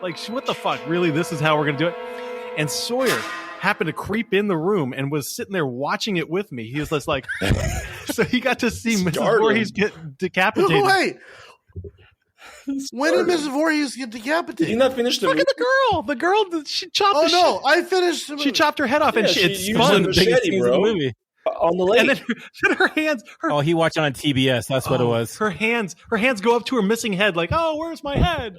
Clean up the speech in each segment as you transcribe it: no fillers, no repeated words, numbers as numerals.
Like, what the fuck? Really? This is how we're going to do it? And Sawyer happened to creep in the room and was sitting there watching it with me. He was just like, so he got to see Mrs. Voorhees get decapitated. Wait. When did Mrs. Voorhees get decapitated? Did you not finish the movie? Look at the girl. The girl, she chopped Oh, no. I finished the movie. She chopped her head off, and it used spun. the machete, bro. The movie. On the lake. And then her hands. He watched it on TBS. That's what it was. Her hands go up to her missing head, like, oh, where's my head?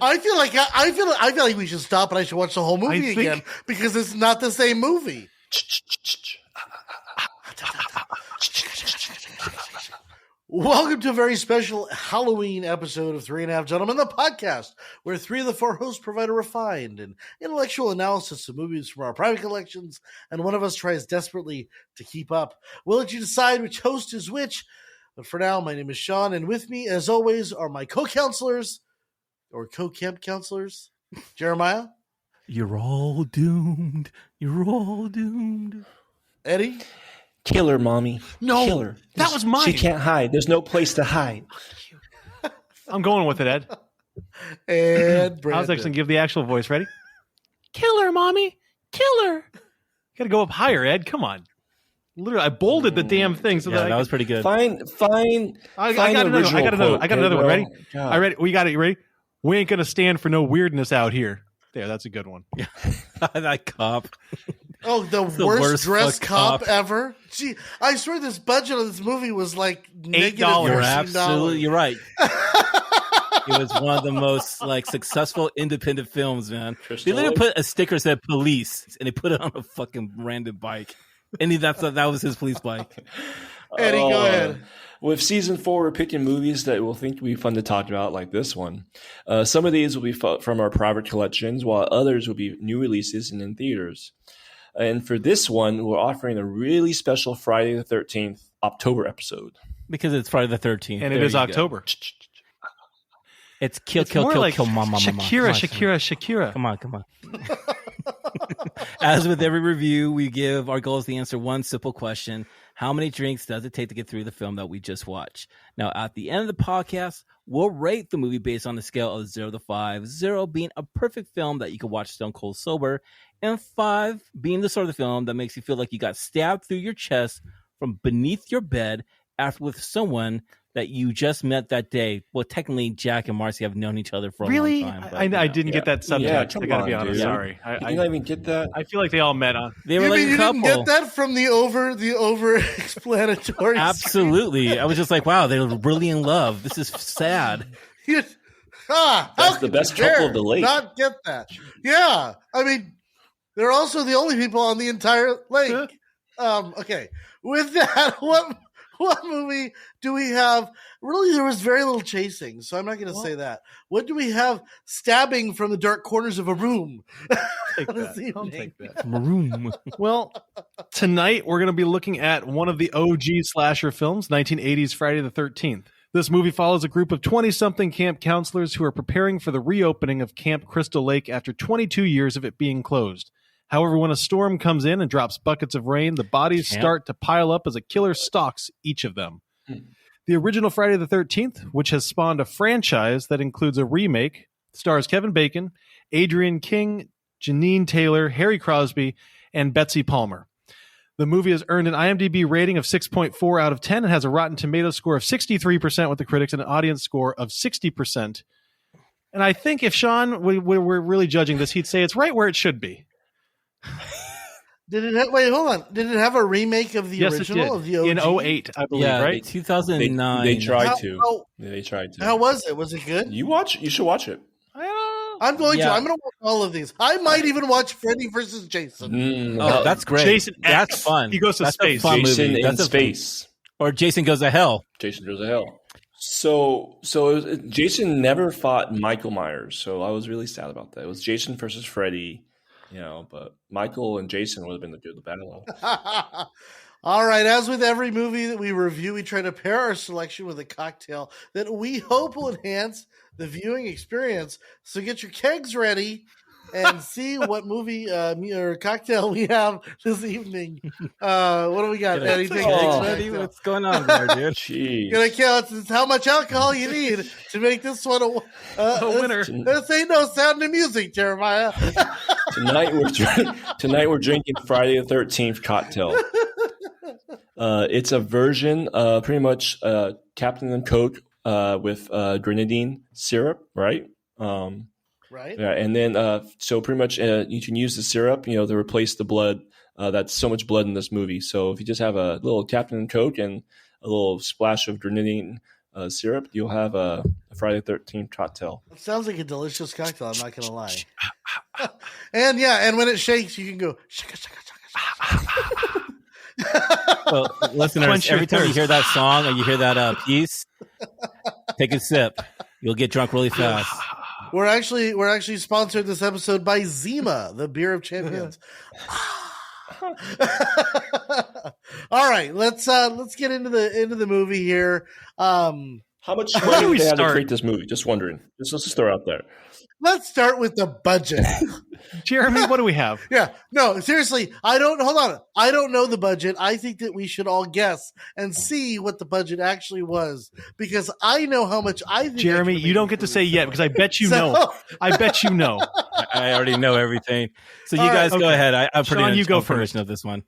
I feel like we should stop and I should watch the whole movie again because it's not the same movie. Welcome to a very special Halloween episode of 3.5 Gentlemen, the podcast, where 3 of the 4 hosts provide a refined and intellectual analysis of movies from our private collections, and one of us tries desperately to keep up. We'll let you decide which host is which, but for now, my name is Sean, and with me, as always, are my co-counselors, or co-camp counselors, Jeremiah. You're all doomed. You're all doomed. Eddie. Kill her, mommy. No, Kill her. that was mine. She can't hide. There's no place to hide. I'm going with it, Ed. And Brandon. I was actually going to give the actual voice. Ready? Kill her, mommy. Kill her. You got to go up higher, Ed. Come on. Literally, I bolded the damn thing. So that was pretty good. Fine. I got another one. Ready? I ready. We got it. You ready? We ain't going to stand for no weirdness out here. There, that's a good one. Yeah. That cop. Oh, the worst dressed cop ever. Gee, I swear this budget of this movie was like $8. You're absolutely right. It was one of the most successful independent films, man. They literally put a sticker that said police and they put it on a fucking random bike. And that was his police bike. Eddie, go ahead. With season 4, we're picking movies that we'll think will be fun to talk about, like this one. Some of these will be from our private collections, while others will be new releases and in theaters. And for this one, we're offering a really special Friday the 13th October episode. Because it's Friday the 13th. And it is October. It's kill, mama. Shakira. Come on. As with every review, our goal is to answer one simple question. How many drinks does it take to get through the film that we just watched? Now, at the end of the podcast, we'll rate the movie based on the scale of 0 to 5, 0 being a perfect film that you can watch stone cold sober, and 5 being the sort of the film that makes you feel like you got stabbed through your chest from beneath your bed after with someone that you just met that day. Well, technically, Jack and Marcy have known each other for a long time. But, I didn't get that subtext. I gotta be honest. Dude. Sorry. I didn't even get that. I feel like they all met on. They were like a couple. You didn't get that from the over explanatory. Absolutely. I was just like, wow, they're really in love. This is sad. That's the best couple of the lake. Not get that. Yeah. I mean, they're also the only people on the entire lake. Okay. With that, what movie do we have? Really, there was very little chasing, so I'm not going to say that. What do we have stabbing from the dark corners of a room? I'll take that. Room. Well, tonight we're going to be looking at one of the OG slasher films, 1980s Friday the 13th. This movie follows a group of 20-something camp counselors who are preparing for the reopening of Camp Crystal Lake after 22 years of it being closed. However, when a storm comes in and drops buckets of rain, the bodies start to pile up as a killer stalks each of them. The original Friday the 13th, which has spawned a franchise that includes a remake, stars Kevin Bacon, Adrienne King, Janine Taylor, Harry Crosby, and Betsy Palmer. The movie has earned an IMDb rating of 6.4 out of 10 and has a Rotten Tomatoes score of 63% with the critics and an audience score of 60%. And I think if Sean were really judging this, he'd say it's right where it should be. Did it have a remake of the original? Of the OG? In 2008, I believe, right? 2009. They tried to. They tried to. How was it? Was it good? You should watch it. I'm going to. I'm going to watch all of these. I might even watch Freddy versus Jason. That's great. Jason That's X. fun. He goes to space. Jason in That's space. Or Jason Goes to Hell. Jason Goes to Hell. So Jason never fought Michael Myers, so I was really sad about that. It was Jason versus Freddy. But Michael and Jason would have been the battle. All right. As with every movie that we review, we try to pair our selection with a cocktail that we hope will enhance the viewing experience. So get your kegs ready and see what movie or cocktail we have this evening. What do we got? Anything? What's going on there, dude? Jeez. Gonna count. It's how much alcohol you need to make this one a winner. This ain't no Sound of Music, Jeremiah. Tonight we're drinking Friday the 13th cocktail. It's a version, pretty much Captain and Coke with grenadine syrup, right? Right. Yeah, and then so pretty much you can use the syrup, to replace the blood. That's so much blood in this movie. So if you just have a little Captain and Coke and a little splash of grenadine syrup, you'll have a Friday the 13th cocktail. It sounds like a delicious cocktail. I'm not gonna lie. And when it shakes, you can go shaka shaka shaka shaka. Well, listeners, every time you hear that song or you hear that piece, take a sip. You'll get drunk really fast. We're actually sponsored this episode by Zima, the beer of champions. All right, let's get into the movie here. How much money did they have to create this movie? Just wondering. Let's just throw it out there. Let's start with the budget. Jeremy, what do we have? Yeah, no, seriously, I don't know the budget. I think that we should all guess and see what the budget actually was, because I know how much I think. Jeremy, you don't get to say yet, because I bet you know. I bet you know. I already know everything. So you guys go ahead. I'm pretty Sean, you go first first of this one.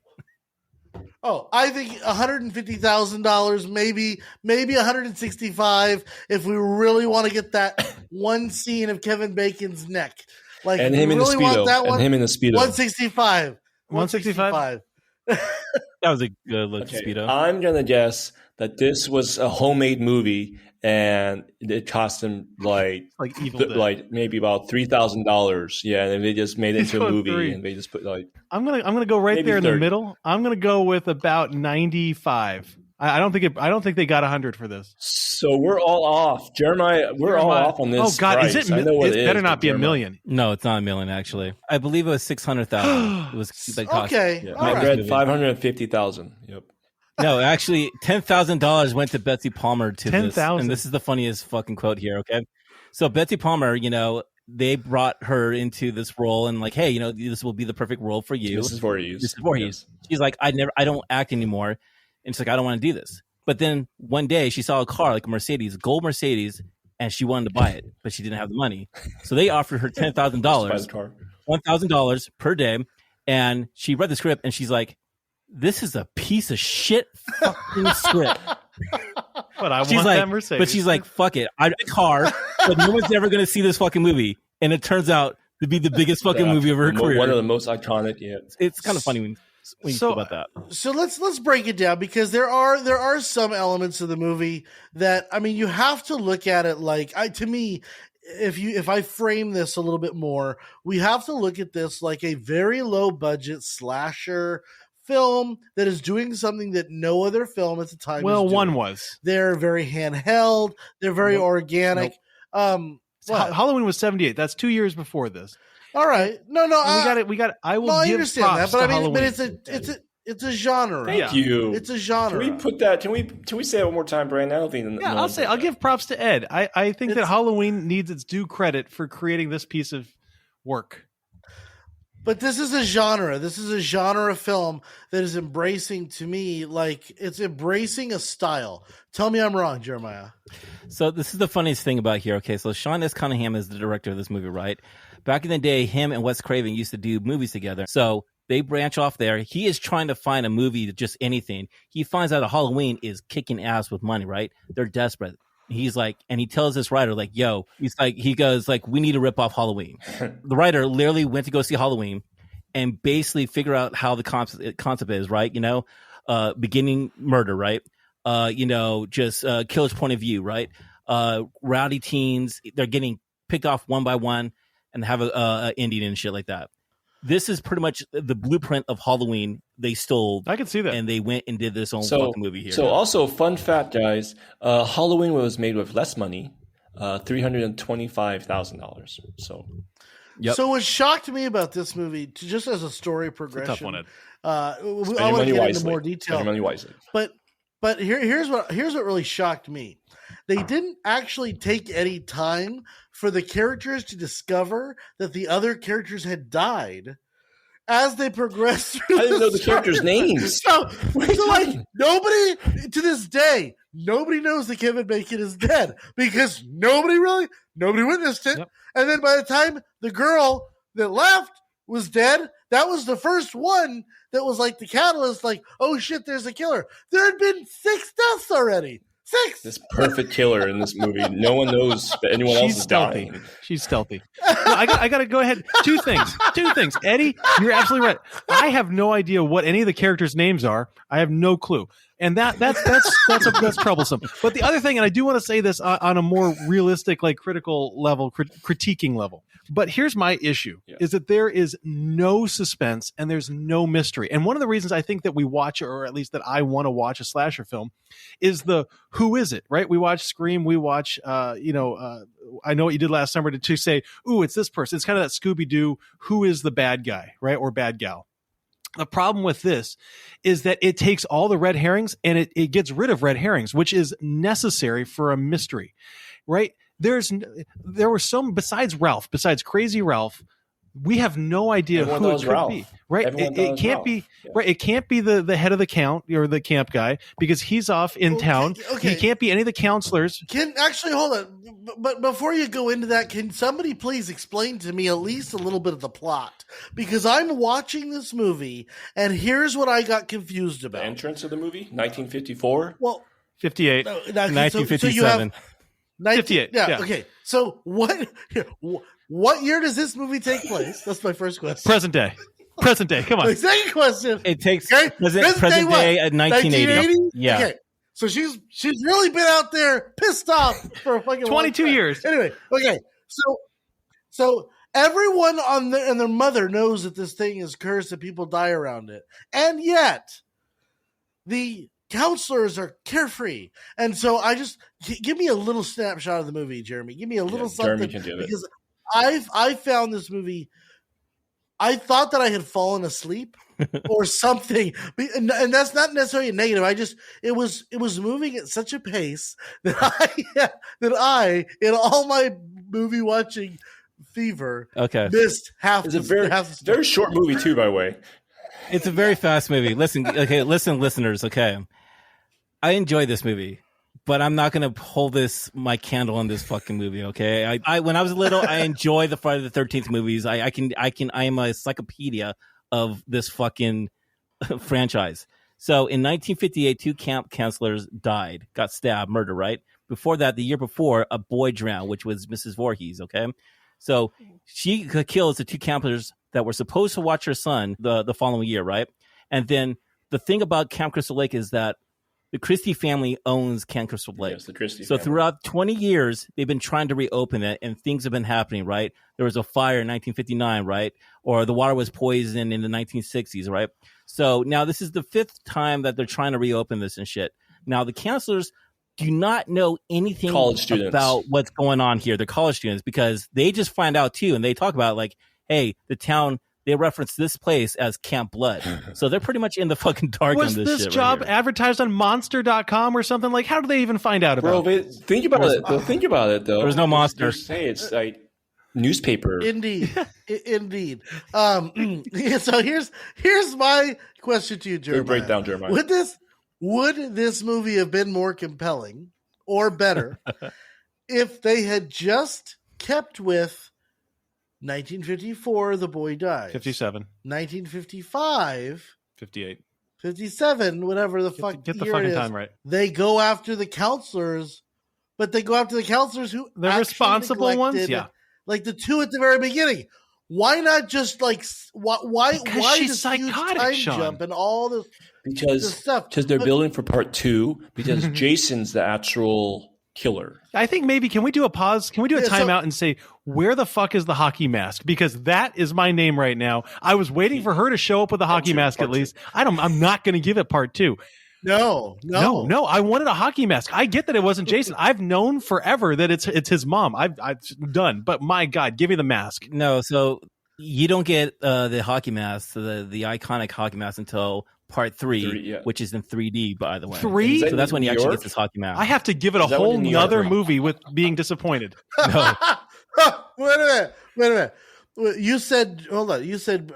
Oh, I think $150,000, maybe $165,000 if we really want to get that one scene of Kevin Bacon's neck. Like, and him in the Speedo. And him in the Speedo. 165. 165. That was a good look, Speedo. I'm gonna guess that this was a homemade movie, and it cost him like maybe about $3,000. Yeah, and they just made it into a movie, and they just put like. I'm gonna go right there in 30. The middle. I'm gonna go with about 95. I don't think they got 100 for this. So we're all off, Jeremiah. We're all off on this. Oh God, price. is it? I know what it better is, not be Jeremiah. $1 million. No, it's not $1 million actually. I believe it was 600,000. It was the cost. Okay, yeah. all I right. read 550,000. Yep. No, actually, $10,000 went to Betsy Palmer to 10,000. this, and this is the funniest fucking quote here. Okay, so Betsy Palmer, they brought her into this role, and like, hey, this will be the perfect role for you. This is Voorhees. Yes. She's like, I don't act anymore, and she's like, I don't want to do this. But then one day she saw a car, like a Mercedes, gold Mercedes, and she wanted to buy it, but she didn't have the money. So they offered her $10,000, $1,000 per day, and she read the script, and she's like, this is a piece of shit fucking script. But I want that Mercedes. But she's like, fuck it. I have a car, but no one's ever going to see this fucking movie. And it turns out to be the biggest fucking movie of her career. One of the most iconic, yeah. It's kind of funny when you think about that. So let's break it down, because there are some elements of the movie that, I mean, you have to look at it like, to me, if I frame this a little bit more, we have to look at this like a very low budget slasher film that is doing something that no other film at the time is doing. One was. They're very handheld. They're very organic. Halloween was 78. That's 2 years before this. All right. No. We got it. I will I give understand props that, but to I mean, Halloween. but it's a genre. Thank you. It's a genre. Can we put that? Can we say it one more time, Brian? I don't think. Yeah, I'll give props to Ed. I think that Halloween needs its due credit for creating this piece of work. But this is a genre. This is a genre film that is embracing, to me, like, it's embracing a style. Tell me I'm wrong, Jeremiah. So this is the funniest thing about here. Okay, so Sean S. Cunningham is the director of this movie, right? Back in the day, him and Wes Craven used to do movies together. So they branch off there. He is trying to find a movie, just anything. He finds out a Halloween is kicking ass with money, right? They're desperate. He's like, and he tells this writer, like, yo, he goes, we need to rip off Halloween. The writer literally went to go see Halloween and basically figure out how the concept is, right? Beginning murder, right? Just killer's point of view, right? Rowdy teens, they're getting picked off one by one and have a ending and shit like that. This is pretty much the blueprint of Halloween. They stole. I can see that. And they went and did this own fucking movie here. So also, fun fact, guys, Halloween was made with less money, $325,000. So, yep. So what shocked me about this movie, just as a story progression, it's a tough one, Ed. I want to get into more detail. Spend your money wisely. But here's what really shocked me. they didn't actually take any time for the characters to discover that the other characters had died as they progressed through. I didn't know the characters' names. So like nobody to this day, nobody knows that Kevin Bacon is dead because nobody witnessed it. Yep. And then by the time the girl that left was dead, that was the first one that was like the catalyst, like, oh shit, there's a killer. There had been 6 deaths already. 6. This perfect killer in this movie. No one knows that anyone else is dying. She's stealthy. No, I got to go ahead. Two things. Eddie, you're absolutely right. I have no idea what any of the characters' names are. I have no clue. And that's troublesome. But the other thing, and I do want to say this on a more realistic, like critical level, critiquing level. But here's my issue: is that there is no suspense and there's no mystery. And one of the reasons I think that we watch, or at least that I want to watch a slasher film, is the who is it? Right? We watch Scream. We watch, I Know What You Did Last Summer to say, ooh, it's this person. It's kind of that Scooby Doo. Who is the bad guy, right, or bad gal? The problem with this is that it takes all the red herrings and it gets rid of red herrings, which is necessary for a mystery, right? There were some besides Crazy Ralph. We have no idea Everyone who it knows could Ralph. be, right? It can't Ralph. be right. It can't be the head of the count or the camp guy because he's off in town. Okay. He can't be any of the counselors. Hold on. But before you go into that, can somebody please explain to me at least a little bit of the plot? Because I'm watching this movie, and here's what I got confused about. The entrance of the movie, 1954. Well, 58, 1957. 58. Yeah. Okay. So what year does this movie take place? That's my first question. Present day. Come on. My second question. It takes Okay. present day at 1980. Yeah. Okay. So she's really been out there pissed off for a fucking 22 years. Anyway, okay. So everyone and their mother knows that this thing is cursed and people die around it. And yet the counselors are carefree. And so I just give me a little snapshot of the movie, Jeremy. Give me a little something. Jeremy can do it. Because I found this movie, I thought that I had fallen asleep or something, and that's not necessarily a negative. It was moving at such a pace that I in all my movie watching fever, missed half. It's a very short movie too, by the way. It's a very fast movie. Listen, listeners. Okay, I enjoy this movie, but I'm not going to hold my candle on this fucking movie. Okay, I when I was little, I enjoyed the Friday the 13th movies. I am a encyclopedia of this fucking franchise. So in 1958, 2 camp counselors died, got stabbed, murder. Right before that, the year before, a boy drowned, which was Mrs. Voorhees. Okay, so she kills the 2 counselors that were supposed to watch her son the following year, right? And then the thing about Camp Crystal Lake is that the Christie family owns Camp Crystal Lake. Yes, the Christie so family. Throughout 20 years, they've been trying to reopen it, and things have been happening, right? There was a fire in 1959, right? Or the water was poisoned in the 1960s, right? So now this is the 5th time that they're trying to reopen this and shit. Now the counselors do not know anything about what's going on here. They're college students because they just find out too, and they talk about like, hey, the town, they reference this place as Camp Blood. So they're pretty much in the fucking dark on this shit. Was this job right advertised on monster.com or something? Like, how do they even find out about it? Think about it, though. There's no monster. Say it's like newspaper. Indeed. So here's my question to you, Jeremiah. Break down, Jeremiah. Would this movie have been more compelling or better if they had just kept with 1954, the boy dies. 57. 1955. 58. 57, whatever the fuck Get the year fucking it is. time right. They go after the counselors, but they go after the counselors who the responsible ones, yeah, like the 2 at the very beginning. Why not just like why she's this psychotic, huge time jump and all this stuff? Because they're building for part 2. Because Jason's the actual killer. I think maybe can we do a pause? Can we do a timeout and say where the fuck is the hockey mask? Because that is my name right now. I was waiting for her to show up with a hockey mask at least. I'm not going to give it part 2. No. I wanted a hockey mask. I get that it wasn't Jason. I've known forever that it's his mom. I've done, but my God, give me the mask. No, so you don't get the hockey mask, the iconic hockey mask until Part 3, which is in 3D, by the way. 3? So that's when he actually gets his hockey mask. I have to give it a whole nother movie with being disappointed. No. Wait a minute. You said, hold on. You said,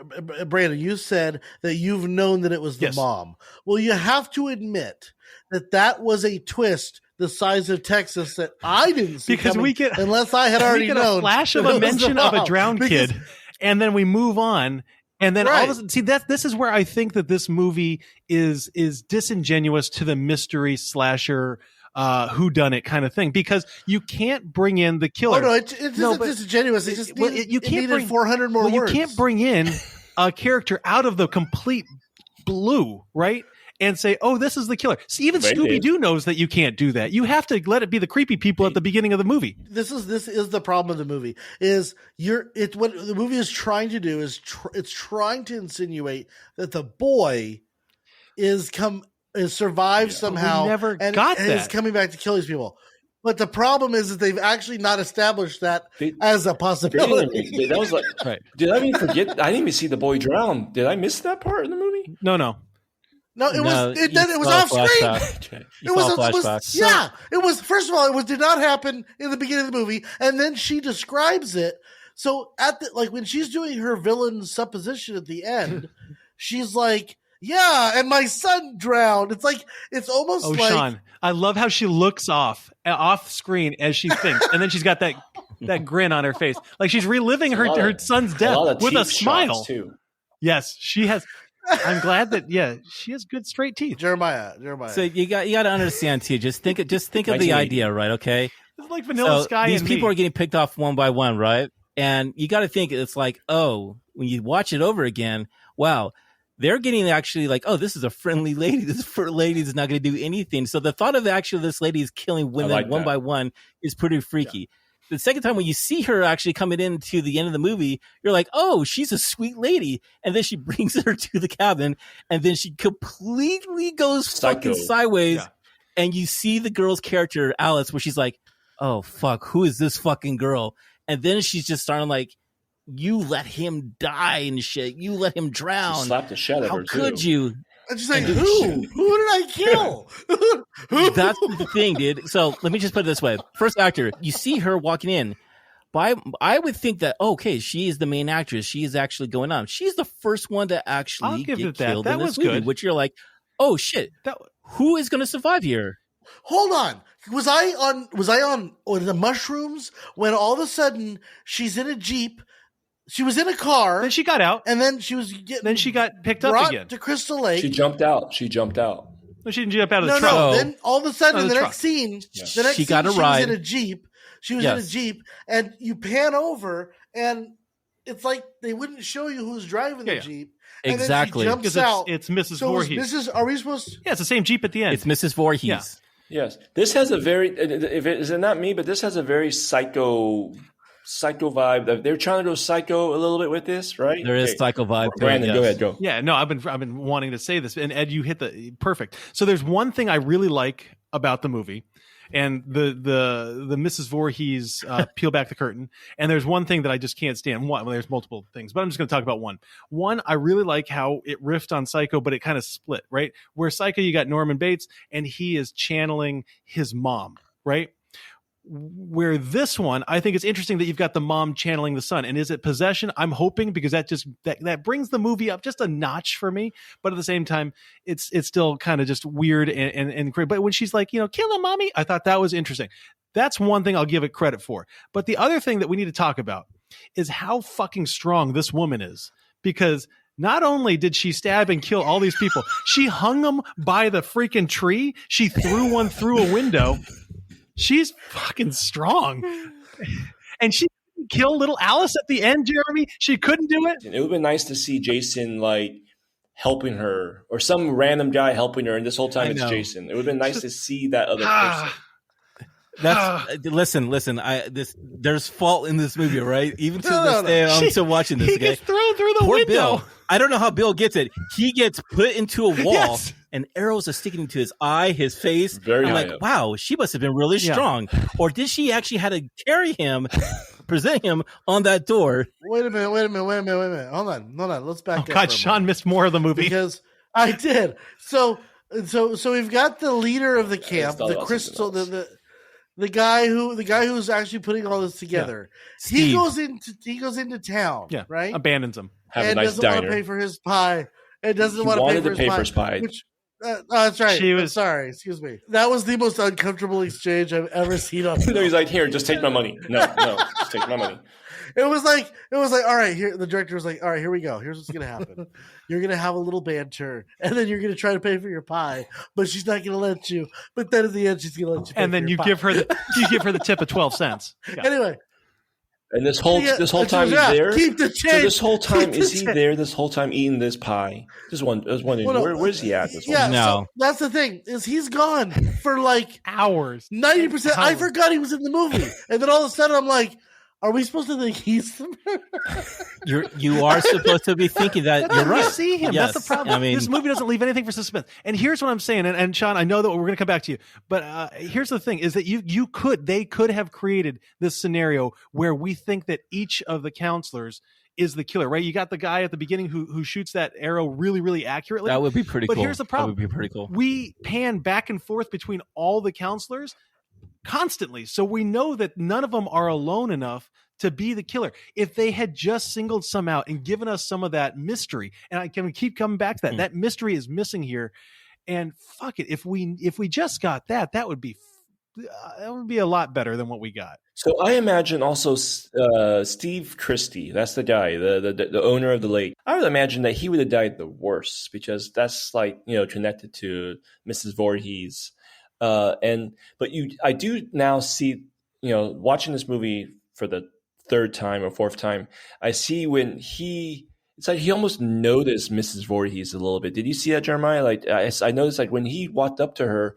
Brandon, you said that you've known that it was the mom. Well, you have to admit that was a twist the size of Texas that I didn't see because coming, unless I had already known. A flash of a mention of a drowned kid, and then we move on. And then all of a sudden, see, this is where I think that this movie is disingenuous to the mystery slasher whodunit kind of thing, because you can't bring in the killer. Oh no, it isn't disingenuous. It just needed 400 more words. You can't bring in a character out of the complete blue, right? And say, oh, this is the killer. See, even Scooby-Doo knows that you can't do that. You have to let it be the creepy people at the beginning of the movie. This is the problem of the movie. What the movie is trying to do is it's trying to insinuate that the boy is survived somehow. We never got that. And is coming back to kill these people. But the problem is that they've actually not established that as a possibility. That was like, did I even forget? I didn't even see the boy drown. Did I miss that part in the movie? No. No, it was off screen. It was it was. First of all, it did not happen in the beginning of the movie, and then she describes it. So when she's doing her villain supposition at the end, she's like, "Yeah, and my son drowned." It's almost like. Sean, I love how she looks off screen as she thinks, and then she's got that grin on her face, like she's reliving her son's death with a smile. Too. Yes, she has. I'm glad that she has good straight teeth. Jeremiah. So you got to understand too. Just think of the idea, right? Okay. It's like Vanilla Sky. These people are getting picked off one by one, right? And you got to think it's like, oh, when you watch it over again, wow, they're getting actually like, oh, this is a friendly lady. This lady is not going to do anything. So the thought of actually this lady is killing women one by one is pretty freaky. Yeah. The second time when you see her actually coming into the end of the movie, you're like, oh, she's a sweet lady. And then she brings her to the cabin, and then she completely goes fucking sideways. Yeah. And you see the girl's character, Alice, where she's like, oh, fuck, who is this fucking girl? And then she's just starting like, you let him die and shit. You let him drown. She slapped the shit out of her, too. How could you? I'm just like, who? Who did I kill? Who? That's the thing, dude. So let me just put it this way. First actor, you see her walking in. I would think that, okay, she is the main actress. She is actually going on. She's the first one to actually get killed in this movie, which you're like, oh, shit. Who is going to survive here? Hold on. Was I on the mushrooms when all of a sudden she's in a Jeep? She was in a car. Then she got out. And then she got picked up again. To Crystal Lake. She jumped out. No, she didn't jump out of the truck. No. Then all of a sudden, in the next scene, she was in a Jeep. She was in a Jeep, and you pan over, and it's like they wouldn't show you who's driving the Jeep. And exactly. Then she jumps out. It's Mrs. Voorhees. Are we supposed to? Yeah, it's the same Jeep at the end. It's Mrs. Voorhees. Yeah. Yes. This has a very, is it not me, but this has a very psycho vibe. They're trying to go psycho a little bit with this, right? There is psycho vibe. Brandon, go ahead, go. Yeah, no, I've been wanting to say this, and Ed, you hit the perfect. So there's one thing I really like about the movie, and the Mrs. Voorhees peel back the curtain, and there's one thing that I just can't stand. There's multiple things, but I'm just going to talk about one. One, I really like how it riffed on Psycho, but it kind of split, right? Where Psycho, you got Norman Bates, and he is channeling his mom, right? Where this one, I think it's interesting that you've got the mom channeling the son. And is it possession? I'm hoping, because that brings the movie up just a notch for me. But at the same time, it's still kind of just weird and great. But when she's like, kill him, mommy, I thought that was interesting. That's one thing I'll give it credit for. But the other thing that we need to talk about is how fucking strong this woman is. Because not only did she stab and kill all these people, she hung them by the freaking tree. She threw one through a window. She's fucking strong. And she couldn't kill little Alice at the end, Jeremy. She couldn't do it. It would have been nice to see Jason helping her, or some random guy helping her, and this whole time it's Jason. It would have been nice to see that other person. Listen. There's fault in this movie, right? Even to this day, I'm still watching this. He gets thrown through the window. Bill. I don't know how Bill gets it. He gets put into a wall, and arrows are sticking into his eye, his face. I'm like, wow, she must have been really strong. Or did she actually had to carry him, present him on that door? Wait a minute. Hold on. Let's back up. God, Sean missed more of the movie. Because I did. So we've got the leader of the camp, the crystal, the guy who's actually putting all this together. Yeah. He goes into town, right? Abandons him. Have a nice doesn't diner. want to pay for his pie. And doesn't He want to wanted pay for his pie. Which, that's right. I'm sorry. Excuse me. That was the most uncomfortable exchange I've ever seen on. No, he's like, here, just take my money. No, just take my money. It was like, all right, here, the director was like, all right, here we go. Here's what's going to happen. You're going to have a little banter, and then you're going to try to pay for your pie, but she's not going to let you. But then at the end, she's going to let you pay and then for you your give pie. her the tip of 12 cents. Yeah. Anyway. And this whole time he's there. Keep the change. So this whole time is he there? This whole time eating this pie. I was wondering where's he at? This whole time? No, so that's the thing is he's gone for like hours, 90%. I forgot he was in the movie, and then all of a sudden I'm like, are we supposed to think he's the murderer? You are supposed to be thinking that. You're right. You see him. Yes. That's the problem. I mean, this movie doesn't leave anything for suspense. And here's what I'm saying. And Sean, I know that we're going to come back to you, but here's the thing: is that they could have created this scenario where we think that each of the counselors is the killer, right? You got the guy at the beginning who shoots that arrow really, really accurately. That would be pretty cool. But here's the problem: that would be pretty cool. We pan back and forth between all the counselors constantly, so we know that none of them are alone enough to be the killer. If they had just singled some out and given us some of that mystery, and I can keep coming back to that mystery is missing here. And fuck it, if we just got that would be a lot better than what we got. So I imagine also Steve Christie, that's the guy, the owner of the lake. I would imagine that he would have died the worst because that's like, connected to Mrs. Voorhees. I do now see, watching this movie for the third time or fourth time, I see when it's like he almost noticed Mrs. Voorhees a little bit. Did you see that, Jeremiah? Like I noticed, like when he walked up to her,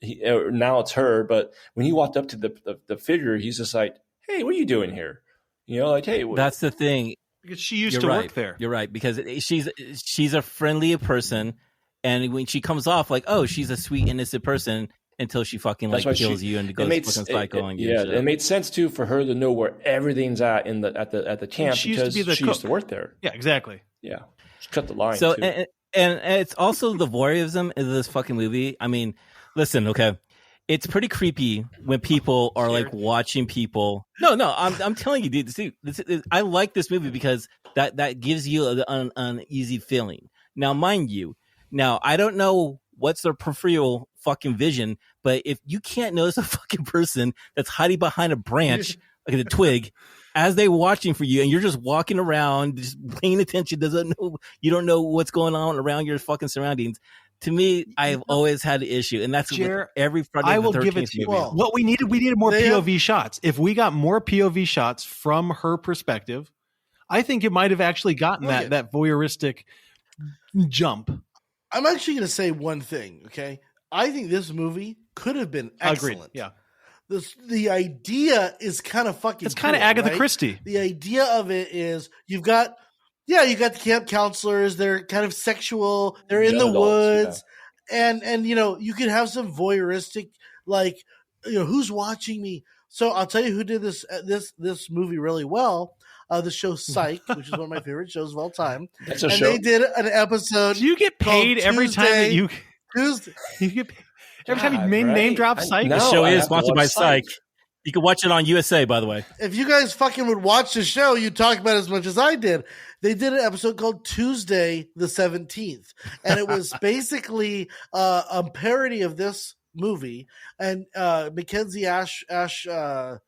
now it's her, but when he walked up to the figure, he's just like, "Hey, what are you doing here?" Like, "Hey." That's the thing. Because she used to work there. You're right, because she's a friendly person, and when she comes off like, "Oh, she's a sweet, innocent person," until she fucking kills you and goes fucking psycho on you. Yeah, it made sense too for her to know where everything's at at the camp because she used to work there. Yeah, exactly. Yeah, she cut the line. So too. and it's also the voyeurism of this fucking movie. I mean, listen, okay, it's pretty creepy when people are like watching people. No, I'm telling you, dude. I like this movie because that gives you an uneasy feeling. Now, mind you, I don't know what's their peripheral fucking vision, but if you can't notice a fucking person that's hiding behind a branch, like a twig, as they're watching for you, and you're just walking around, just paying attention, you don't know what's going on around your fucking surroundings. To me, I've always had an issue, and that's with every Friday the 13th I will give it to you. movie. What we needed more POV shots. If we got more POV shots from her perspective, I think it might have actually gotten that voyeuristic jump. I'm actually going to say one thing, okay? I think this movie could have been excellent. Agreed. Yeah. The idea is kind of fucking It's kind of Agatha Christie. The idea of it is you got the camp counselors. They're kind of sexual. They're in the woods. Yeah. And you could have some voyeuristic, like, who's watching me? So I'll tell you who did this movie really well. The show Psych, which is one of my favorite shows of all time. That's a show. They did an episode. Do you get paid every time that you Tuesday? You get paid every time you name drop Psych? The show is sponsored by Psych. You can watch it on USA, by the way. If you guys fucking would watch the show, you'd talk about it as much as I did. They did an episode called Tuesday the 17th, and it was basically a parody of this movie. And Mackenzie Ashmore,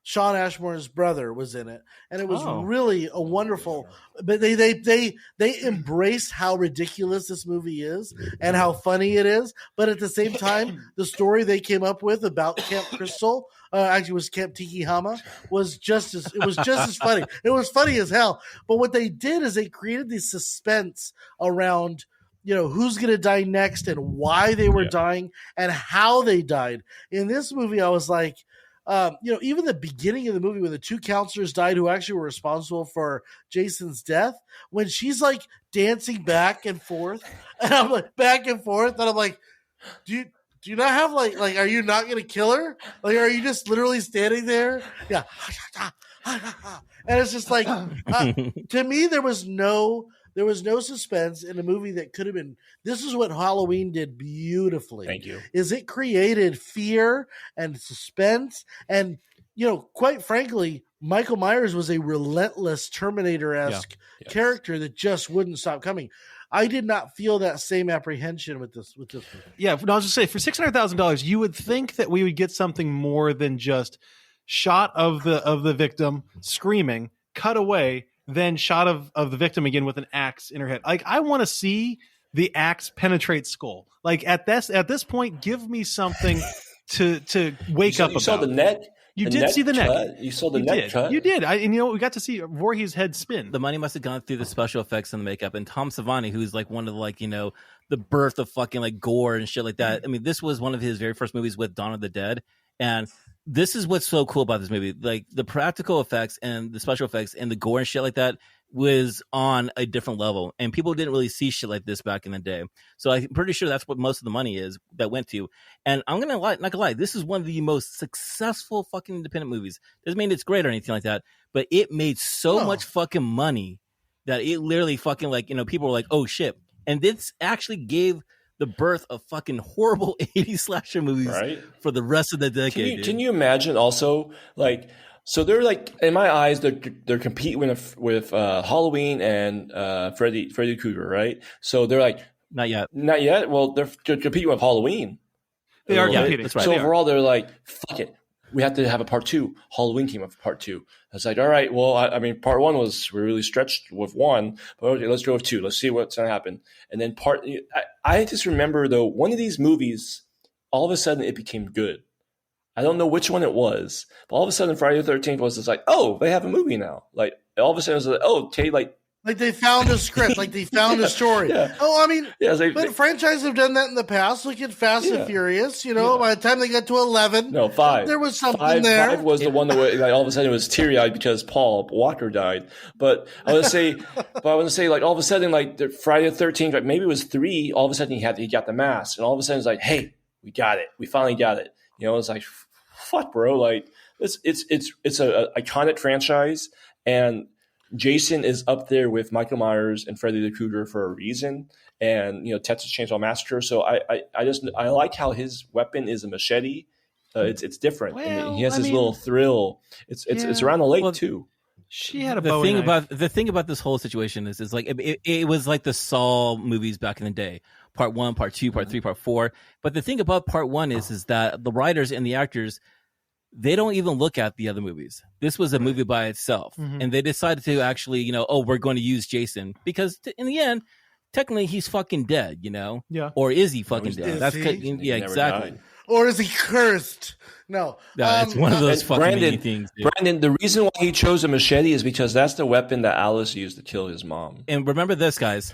Sean Ashmore's brother was in it, and it was really a wonderful. But they embrace how ridiculous this movie is and how funny it is. But at the same time, the story they came up with about Camp Crystal, actually was Camp Tiki Hama, was just as funny. It was funny as hell. But what they did is they created this suspense around, who's going to die next and why they were dying and how they died. In this movie, I was like, even the beginning of the movie when the two counselors died who actually were responsible for Jason's death, when she's like dancing back and forth, and I'm like back and forth, and I'm like, do you not have like are you not going to kill her? Like, are you just literally standing there? Yeah. And it's just like, to me, there was no There was no suspense in a movie that could have been. This is what Halloween did beautifully. Thank you. Is it created fear and suspense, and quite frankly, Michael Myers was a relentless Terminator-esque character that just wouldn't stop coming. I did not feel that same apprehension with this movie. Yeah, no, I was just saying, for $600,000, you would think that we would get something more than just shot of the victim screaming, cut away, then shot of the victim again with an axe in her head. Like, I want to see the axe penetrate skull. Like, at this point, give me something to wake up about. You saw the neck. You did see the neck. You saw the neck cut. You did. We got to see Voorhees' head spin. The money must have gone through the special effects and the makeup. And Tom Savini, who's like one of the birth of fucking like gore and shit like that. I mean, this was one of his very first movies with Dawn of the Dead. And this is what's so cool about this movie. Like, the practical effects and the special effects and the gore and shit like that was on a different level, and people didn't really see shit like this back in the day. So I'm pretty sure that's what most of the money is that went to. And I'm not gonna lie, this is one of the most successful fucking independent movies. Doesn't mean it's great or anything like that, but it made so much fucking money that it literally fucking people were like, oh shit. And this actually gave the birth of fucking horrible 80s slasher movies for the rest of the decade. Can you imagine also, like, so they're like, in my eyes, they're competing with Halloween and Freddy Krueger, right? So they're like, not yet. Well, they're competing with Halloween. They are competing. That's right. So overall, they're like, fuck it, we have to have a part 2. Halloween came up with part 2. I was like, all right, well, I mean, part 1 we really stretched with 1, but okay, let's go with 2. Let's see what's gonna happen. And then I just remember though, one of these movies, all of a sudden it became good. I don't know which one it was, but all of a sudden Friday the 13th was just like, oh, they have a movie now. Like, all of a sudden it was like, oh, okay, like they found a script, like they found a story. Yeah. Oh, I mean, but franchises have done that in the past. Look at Fast and Furious. By the time they got to 11, 5. There was something there. 5 was the one that like, all of a sudden it was teary-eyed because Paul Walker died. But I want to say, like, all of a sudden, like, the Friday the 13th, like, maybe it was 3. All of a sudden he got the mask, and all of a sudden it's like, hey, we got it. We finally got it. It's like, fuck, bro. Like, it's a iconic franchise, and Jason is up there with Michael Myers and Freddy the Krueger for a reason, and Texas Chainsaw Massacre. So I like how his weapon is a machete. It's different. Well, and he has his little thrill. It's around the lake too. She had a the thing about this whole situation is like it was like the Saw movies back in the day. Part 1, part 2, part 3, part 4. But the thing about part 1 is that the writers and the actors, they don't even look at the other movies. This was a movie by itself. Mm-hmm. And they decided to actually, we're going to use Jason because in the end, technically he's fucking dead, Yeah. Or is he fucking dead? That's he exactly. Died. Or is he cursed? No. It's one of those fucking Brandon, things. Dude. Brandon, the reason why he chose a machete is because that's the weapon that Alice used to kill his mom. And remember this, guys.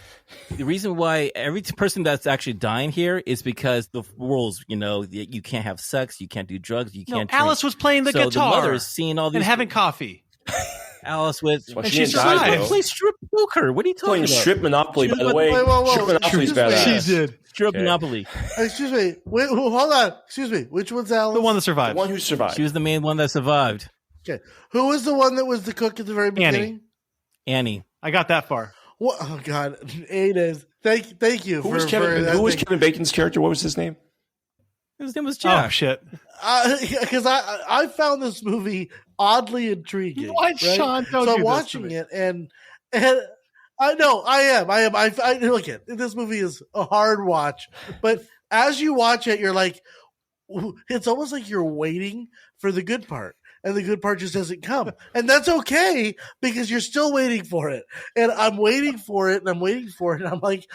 The reason why every person that's actually dying here is because the rules, you can't have sex, you can't do drugs, you can't drink. Alice was playing the guitar. The mother is seeing all these and having coffee. Alice with well, she survived. Play strip poker. What are you talking playing about? Strip Monopoly, by the way. Strip Monopoly's badass. She did. Strip Monopoly. Excuse me. Wait, hold on. Excuse me. Which one's Alice? The one that survived. The one who survived. She was the main one that survived. Okay. Who was the one that was the cook at the very beginning? Annie. I got that far. What? Oh God. Thank you. Who was Kevin Bacon's character? What was his name? His name was Jack. Oh shit. Because I found this movie oddly intriguing. What, right? Sean? So I'm watching it, and I know I am. I look at this movie is a hard watch, but as you watch it, you're like, it's almost like you're waiting for the good part. And the good part just doesn't come. And that's okay because you're still waiting for it. And I'm waiting for it and I'm waiting for it. And I'm like,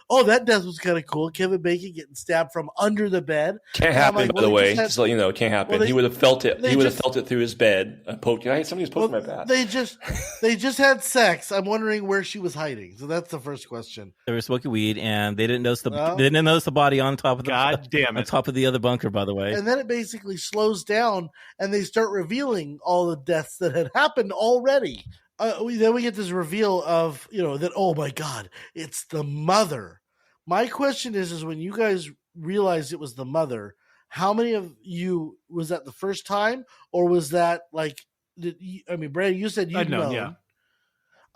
oh, that death was kind of cool. Kevin Bacon getting stabbed from under the bed. Can't happen, by the way. Just to let you know, it can't happen. He would have felt it. He would have felt it through his bed. Somebody's poking my back. They just had sex. I'm wondering where she was hiding. So that's the first question. They were smoking weed and they didn't notice the body on top of the on top of the other bunker, by the way. And then it basically slows down and they start revealing all the deaths that had happened already. Then we get this reveal of, that, oh my God, it's the mother. My question is when you guys realized it was the mother, how many of you, was that the first time? Or was that like, Brandon, you said you know. Yeah.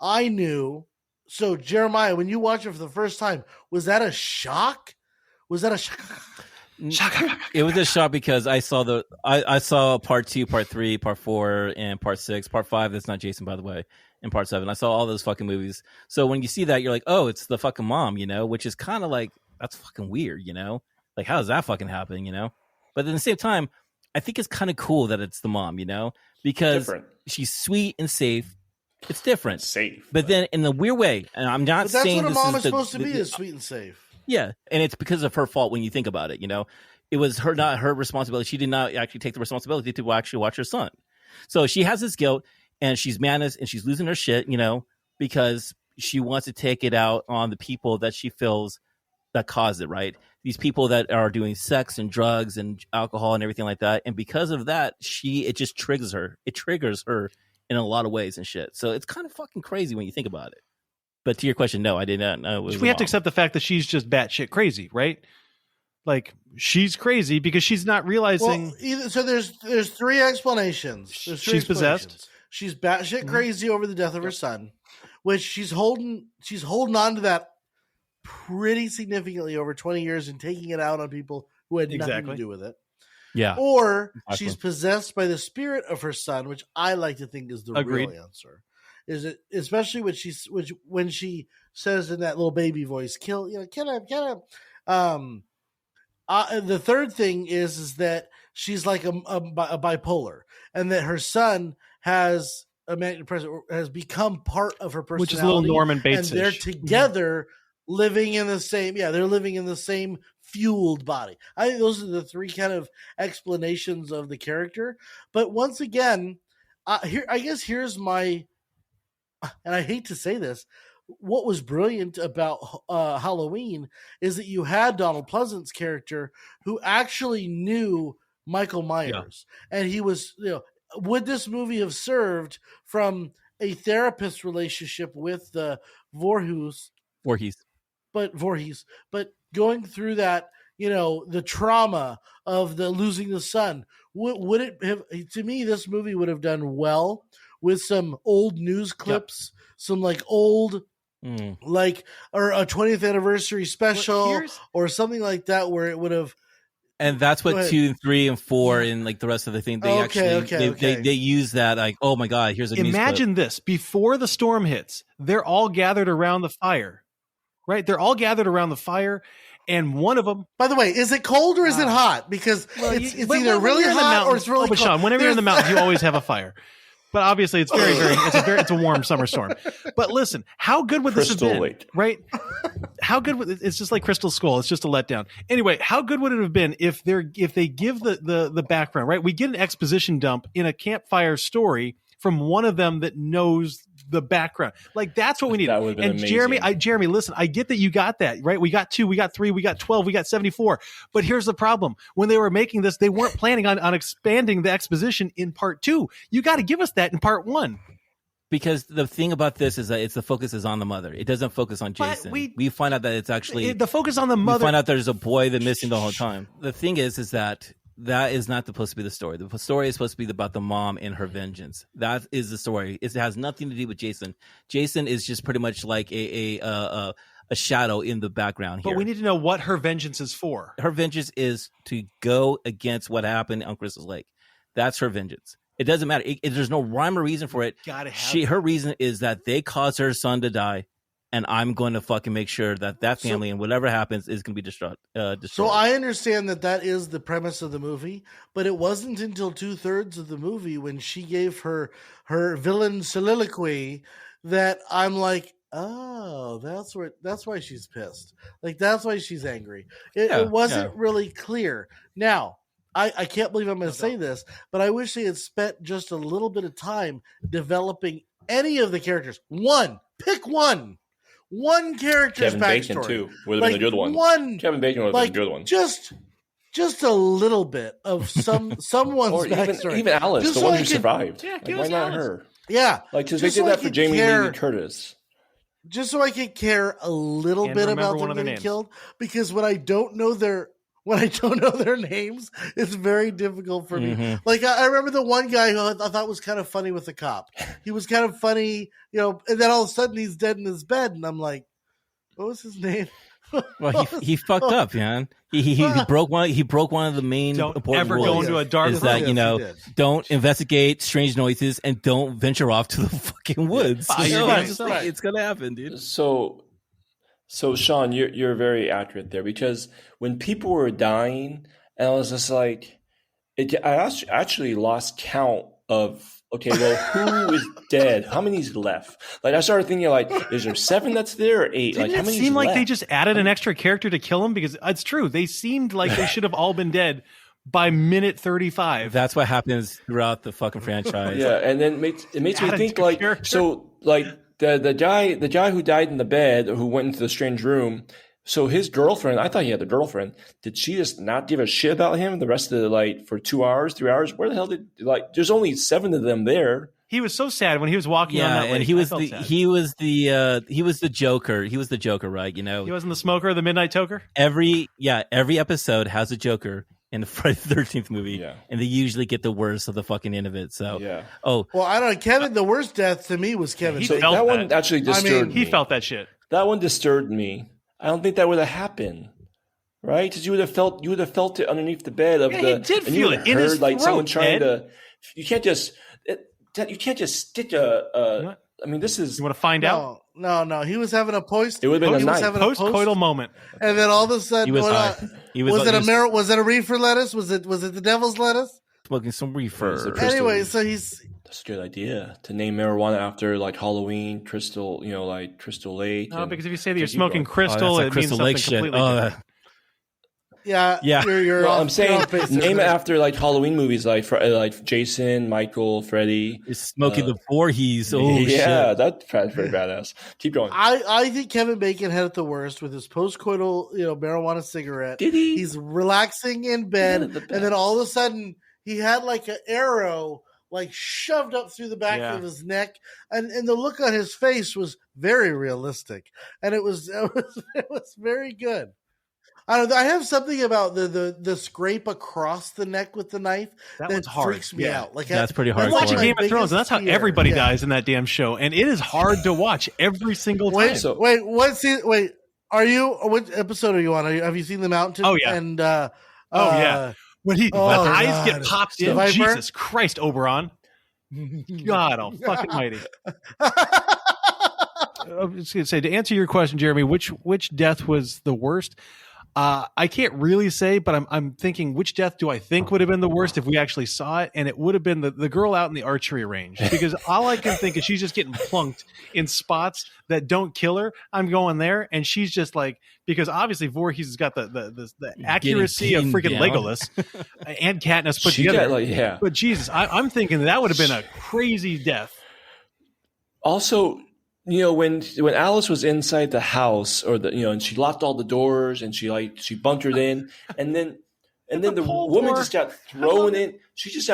I knew. So Jeremiah, when you watched it for the first time, was that a shock? Was that a shock? It was a shock because I saw I saw part 2, part 3, part 4, and part 6, part 5. That's not Jason, by the way. And part 7. I saw all those fucking movies. So when you see that, you're like, oh, it's the fucking mom, which is kind of like, that's fucking weird, Like, how does that fucking happen, But at the same time, I think it's kind of cool that it's the mom, because she's sweet and safe. It's different. Safe. But then in the weird way, and I'm not saying that's what a mom is the, supposed to be, the, is sweet and safe. Yeah, and it's because of her fault when you think about it, It was not her responsibility. She did not actually take the responsibility to actually watch her son. So she has this guilt, and she's madness, and she's losing her shit, because she wants to take it out on the people that she feels that caused it, right? These people that are doing sex and drugs and alcohol and everything like that. And because of that, it just triggers her. It triggers her in a lot of ways and shit. So it's kind of fucking crazy when you think about it. But to your question, no, I did not know. We have to accept the fact that she's just batshit crazy, right? Like, she's crazy because she's not realizing. Well, so there's three explanations. She's possessed. She's batshit crazy over the death of her son, which she's holding on to that pretty significantly over 20 years and taking it out on people who had nothing to do with it. Yeah. Or she's possessed by the spirit of her son, which I like to think is the real answer. Is it especially when she says in that little baby voice, "Kill, kill him." The third thing is that she's like a bipolar, and that her son has has become part of her personality, which is a little Norman Bates, and they're together living in the same. Yeah, they're living in the same fueled body. I think those are the three kind of explanations of the character. But once again, here's my. And I hate to say this, what was brilliant about Halloween is that you had Donald Pleasant's character who actually knew Michael Myers. Yeah. And he was, would this movie have served from a therapist relationship with the Voorhees, but going through that, the trauma of the losing the son, would it have, to me, this movie would have done well with some old news clips, some like old, or a 20th anniversary special or something like that, where it would have. And that's what 2, 3, and 4 and like the rest of the thing. They they use that like, oh my God, here's a news clip. Imagine this: before the storm hits, they're all gathered around the fire, right? They're all gathered around the fire. And one of them, by the way, is it cold or is it hot? Because it's either really hot or it's really cold. Sean, whenever you're in the mountains, you always have a fire. But obviously, it's it's a warm summer storm. But listen, how good would this have been? Late. Right? How good would it's just like Crystal Skull? It's just a letdown. Anyway, how good would it have been if they give the background? Right? We get an exposition dump in a campfire story from one of them that knows the background. Like, that's what we need. That would have been amazing. Jeremy, listen, I get that you got that, right? We got 2, we got 3, we got 12, we got 74. But here's the problem. When they were making this, they weren't planning on expanding the exposition in part 2. You got to give us that in part 1. Because the thing about this is that the focus is on the mother. It doesn't focus on Jason. We find out that it's actually... The focus on the mother... We find out there's a boy that's missing the whole time. The thing is that is not supposed to be the story. The story is supposed to be about the mom and her vengeance. That is the story. It has nothing to do with Jason. Jason is just pretty much like a shadow in the background here. But we need to know what her vengeance is for. Her vengeance is to go against what happened on Crystal Lake. That's her vengeance. It doesn't matter. There's no rhyme or reason for it. Her reason is that they caused her son to die. And I'm going to fucking make sure that family and whatever happens is going to be destroyed. So I understand that is the premise of the movie, but it wasn't until 2/3 of the movie when she gave her villain soliloquy that I'm like, oh, that's why she's pissed. Like, that's why she's angry. It wasn't really clear. Now, I can't believe I'm going to say this, but I wish they had spent just a little bit of time developing any of the characters. Pick one. One character's Kevin backstory. Bacon too would have been a good one. Kevin Bacon would have been a good one. Just a little bit of someone's backstory. Even Alice, just the one who survived. Yeah, why not her? Yeah, because they did that for Jamie Lee Curtis. Just so I could care a little bit about them getting killed. Because when I don't know when I don't know their names, it's very difficult for me. Mm-hmm. Like I remember the one guy who I thought was kind of funny with the cop. He was kind of funny, and then all of a sudden he's dead in his bed, and I'm like, what was his name? Well, he fucked up, man. He broke one. He broke one of the main Don't important ever rules. go into a dark is room. that don't investigate strange noises and don't venture off to the fucking woods. It's gonna happen, dude. So Sean, you're very accurate there, because when people were dying, and I was just like, I actually lost count of. Okay, well, who is dead? How many's left? Like, I started thinking, like, is there 7 that's there or 8? Didn't like, how it many's seem like left? they just added an extra character to kill him? Because it's true. They seemed like they should have all been dead by minute 35. That's what happens throughout the fucking franchise. Yeah, and then it makes me think, like, character. so, like, the guy who died in the bed, or who went into the strange room, so his girlfriend, I thought he had a girlfriend. Did she just not give a shit about him the rest of the, like, for 2 hours, 3 hours? Where the hell there's only 7 of them there. He was so sad when he was walking on that lake. And he was the Joker. He was the Joker, right? He wasn't the smoker or the midnight toker? Every episode has a Joker in the Friday the 13th movie, and they usually get the worst of the fucking end of it. So, well, I don't know. Kevin, the worst death to me was Kevin. So that one actually disturbed me. He felt that shit. That one disturbed me. I don't think that would have happened, right? Because you would have felt it underneath the bed of He did feel it in his throat, someone trying Ed. You can't just stick a. I mean, this is. You want to find out? No. He was having a It would have been a nice post-coital moment, and then all of a sudden, he was high. Was it a reefer lettuce? Was it the devil's lettuce? Smoking some reefer. Anyway, so he's. That's a good idea to name marijuana after, like, Halloween, Crystal, like Crystal Lake. No, because if you say that you're smoking crystal, it means something completely different. Yeah. You're I'm saying name it after, like, Halloween movies, like Jason, Michael, Freddy. You're smoking the Voorhees. Oh, yeah, shit. that's pretty badass. Keep going. I think Kevin Bacon had it the worst with his post-coital, marijuana cigarette. Did he? He's relaxing in bed, and then all of a sudden he had like an arrow like shoved up through the back of his neck, and the look on his face was very realistic, and it was very good. I don't know, I have something about the scrape across the neck with the knife that freaks me out. Like that's pretty hard. Watching Game of Thrones, and that's how everybody dies in that damn show, and it is hard to watch every single time. What episode are you on? Have you seen The Mountain? Oh yeah, and when the eyes get popped in, Viper? Jesus Christ, Oberon. God almighty. I was going to say, to answer your question, Jeremy, which death was the worst? I can't really say, but I'm thinking, which death do I think would have been the worst if we actually saw it? And it would have been the girl out in the archery range, because all I can think is she's just getting plunked in spots that don't kill her. I'm going there, and she's just like, because obviously Voorhees has got the accuracy of freaking Legolas and Katniss put together. But Jesus, I'm thinking that would have been a crazy death. Also, when Alice was inside the house, or and she locked all the doors, and she bunkered in, and then the woman just got thrown in. She just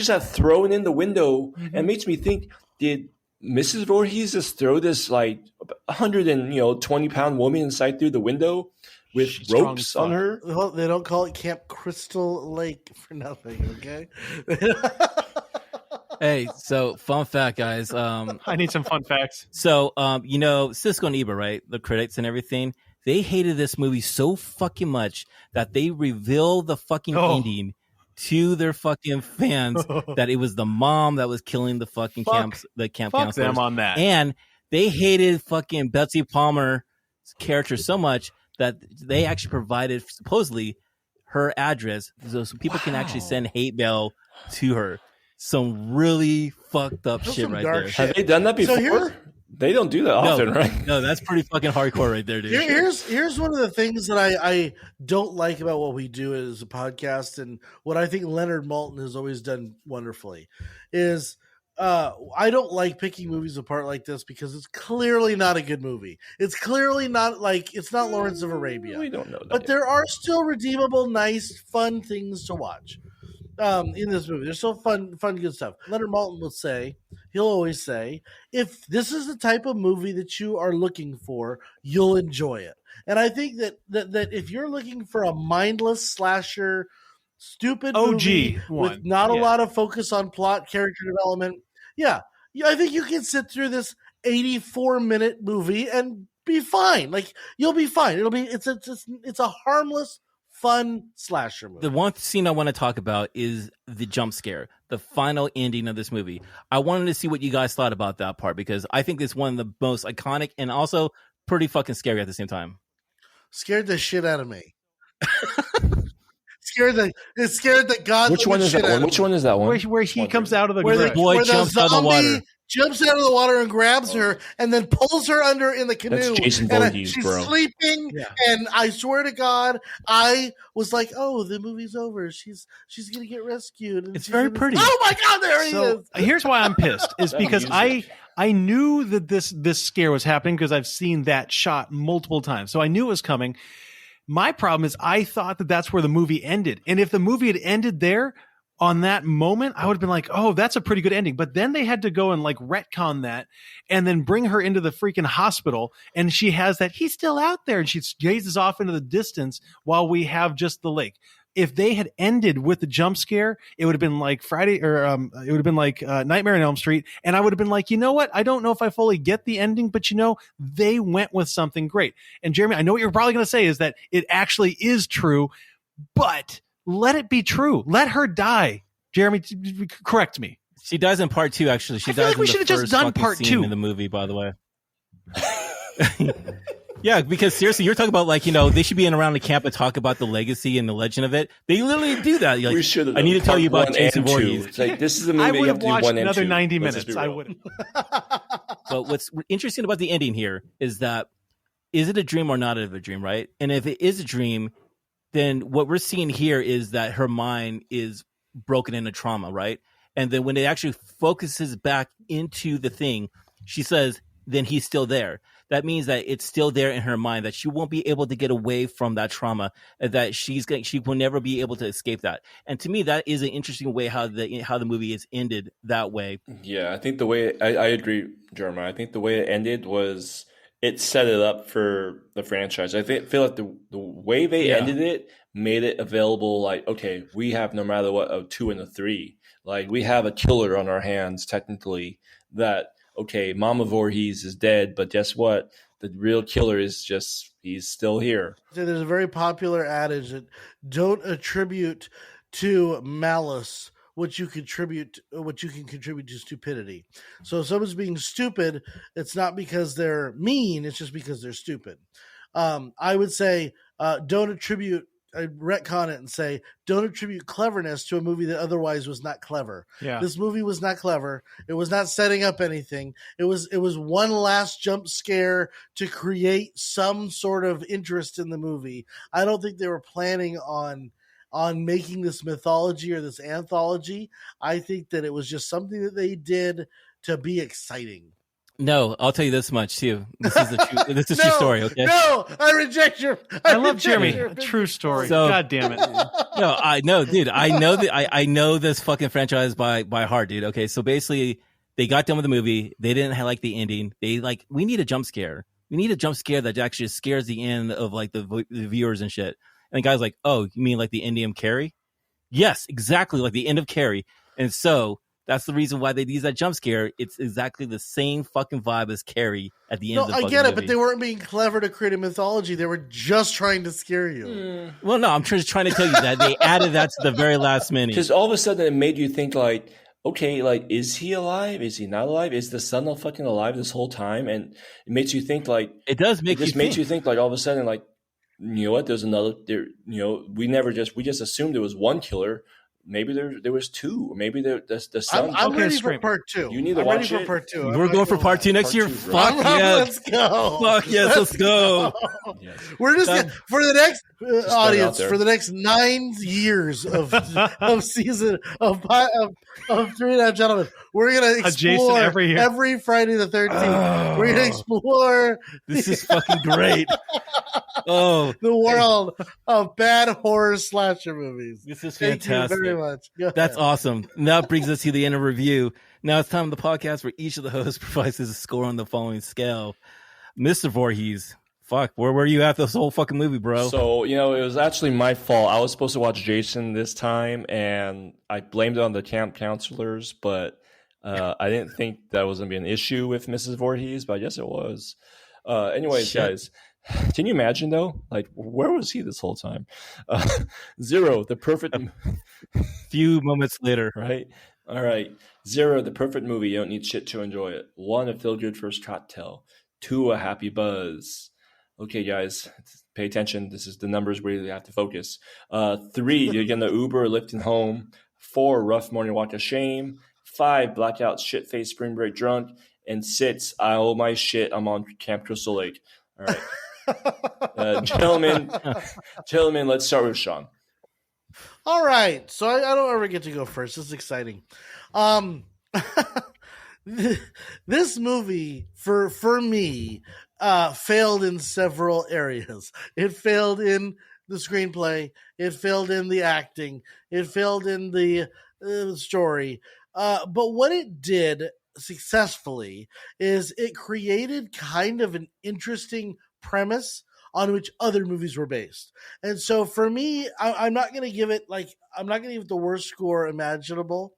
got thrown in the window, and it makes me think: did Mrs. Voorhees just throw this like 120-pound woman inside through the window with ropes on her? Well, they don't call it Camp Crystal Lake for nothing, okay? Hey, so fun fact, guys. I need some fun facts. So, Siskel and Ebert, right? The critics and everything, they hated this movie so fucking much that they revealed the fucking ending to their fucking fans that it was the mom that was killing the fucking camp counselors. Them on that. And they hated fucking Betsy Palmer's character so much that they actually provided, supposedly, her address so people can actually send hate mail to her. Some really fucked up shit right there. Have they done that before? They don't do that often, right? No, that's pretty fucking hardcore right there, dude. Here's one of the things that I don't like about what we do as a podcast, and what I think Leonard Maltin has always done wonderfully is I don't like picking movies apart like this, because it's clearly not a good movie. It's clearly not it's not Lawrence of Arabia. We don't know that but yet. there are still redeemable, nice, fun things to watch. In this movie, there's still fun, good stuff. Leonard Maltin he'll always say, if this is the type of movie that you are looking for, you'll enjoy it. And I think that if you're looking for a mindless slasher, stupid OG movie one. with not a lot of focus on plot, character development, I think you can sit through this 84-minute movie and be fine. Like, you'll be fine. It's a harmless, fun slasher movie. The one scene I want to talk about is the jump scare, the final ending of this movie. I wanted to see what you guys thought about that part, because I think it's one of the most iconic and also pretty fucking scary at the same time. Scared the shit out of me. It scared the god. Which one is that one? Which one is that one? Where he comes out of the where the boy jumps out of the water. Jumps out of the water and grabs her and then pulls her under in the canoe. That's Jason Voorhees, she's bro. sleeping, and I swear to God, I was like, "Oh, the movie's over. She's gonna get rescued." And it's very pretty. Oh my God, there he is. Here's why I'm pissed: is because I knew that this scare was happening because I've seen that shot multiple times, so I knew it was coming. My problem is I thought that that's where the movie ended, and if the movie had ended there on that moment, I would have been like, oh, that's a pretty good ending. But then they had to go and like retcon that and then bring her into the freaking hospital. And she has that, he's still out there. And she gazes off into the distance while we have just the lake. If they had ended with the jump scare, it would have been like Friday or it would have been like Nightmare on Elm Street. And I would have been like, you know what? I don't know if I fully get the ending, but they went with something great. And Jeremy, I know what you're probably going to say is that it actually is true, but let it be true. Let her die. Jeremy, correct me. She dies in part 2, actually. She dies in the first fucking scene in the movie, by the way. Yeah, because seriously, you're talking about like, they should be in around the camp and talk about the legacy and the legend of it. They literally do that. Like, we should have. I need to tell you about Jason Voorhees. It's like, this is a movie I would you have have to do watched 1 and 2. another 90 minutes. I would. But what's interesting about the ending here is that, is it a dream or not a dream, right? And if it is a dream, then what we're seeing here is that her mind is broken into trauma, right? And then when it actually focuses back into the thing, she says, then he's still there. That means that it's still there in her mind, that she won't be able to get away from that trauma, that she will never be able to escape that. And to me, that is an interesting way how the movie is ended that way. Yeah, I think the way I agree, Jeremiah. I think the way it ended was it set it up for the franchise. I feel like the way they ended it made it available. Like, okay, we have no matter what a 2 and a 3. Like, we have a killer on our hands technically. That okay, Mama Voorhees is dead, but guess what? The real killer is he's still here. So there's a very popular adage that don't attribute to malice what you can contribute to stupidity. So if someone's being stupid, it's not because they're mean, it's just because they're stupid. I would say don't attribute retcon it and say, don't attribute cleverness to a movie that otherwise was not clever. Yeah. This movie was not clever. It was not setting up anything. It was one last jump scare to create some sort of interest in the movie. I don't think they were planning on making this mythology or this anthology. I think that it was just something that they did to be exciting. No, I'll tell you this much too. This is a true story. Okay. No, I reject your. I love Jeremy. A true story. So, God damn it. No, I know, dude. I know that I know this fucking franchise by heart, dude. Okay, so basically, they got done with the movie. They didn't like the ending. They we need a jump scare. We need a jump scare that actually scares the end of like the viewers and shit. And the guy's like, "Oh, you mean like the ending of Carrie?" Yes, exactly, like the end of Carrie. And so that's the reason why they use that jump scare. It's exactly the same fucking vibe as Carrie at the end of the fucking movie. I get it, but they weren't being clever to create a mythology. They were just trying to scare you. Well, no, I'm just trying to tell you that they added that to the very last minute. Because all of a sudden it made you think like, okay, like, is he alive? Is he not alive? Is the son fucking alive this whole time? And it makes you think like, it does make you makes you think like all of a sudden like, you know what? There's another. There, we just assumed there was one killer. Maybe there was 2. Maybe the son. I'm ready for part 2. You need to watch watch it. For part 2. We're going for part 2 next year. Fuck yes, let's go. Fuck yes, let's go. Yes. We're just for the next audience for the next 9 years of season of 3.5 Gentlemen. We're gonna explore every Friday the 13th. We're gonna explore. This is fucking great. Oh, the world of bad horror slasher movies. This is fantastic. Thank you very much. That's awesome. Now that brings us to the end of review. Now it's time for the podcast where each of the hosts provides his score on the following scale. Mr. Voorhees, fuck? Where were you at this whole fucking movie, bro? So, it was actually my fault. I was supposed to watch Jason this time, and I blamed it on the camp counselors, but I didn't think that was going to be an issue with Mrs. Voorhees, but I guess it was. Anyways, guys, can you imagine, though? Like, where was he this whole time? Zero, the perfect... Few moments later. Right? All right. 0, the perfect movie. You don't need shit to enjoy it. 1, a feel-good first cocktail. 2, a happy buzz. Okay, guys, pay attention. This is the numbers where you have to focus. 3, you're getting the Uber or lifting home. 4, rough morning walk of shame. 5, blackout, shit-faced spring break drunk. And 6, I owe my shit. I'm on Camp Crystal Lake. All right. Gentlemen, let's start with Sean. All right. So I don't ever get to go first. This is exciting. This movie, for me, failed in several areas. It failed in the screenplay. It failed in the acting. It failed in the story. But what it did successfully is it created kind of an interesting premise on which other movies were based. And so for me, I'm not going to give it the worst score imaginable,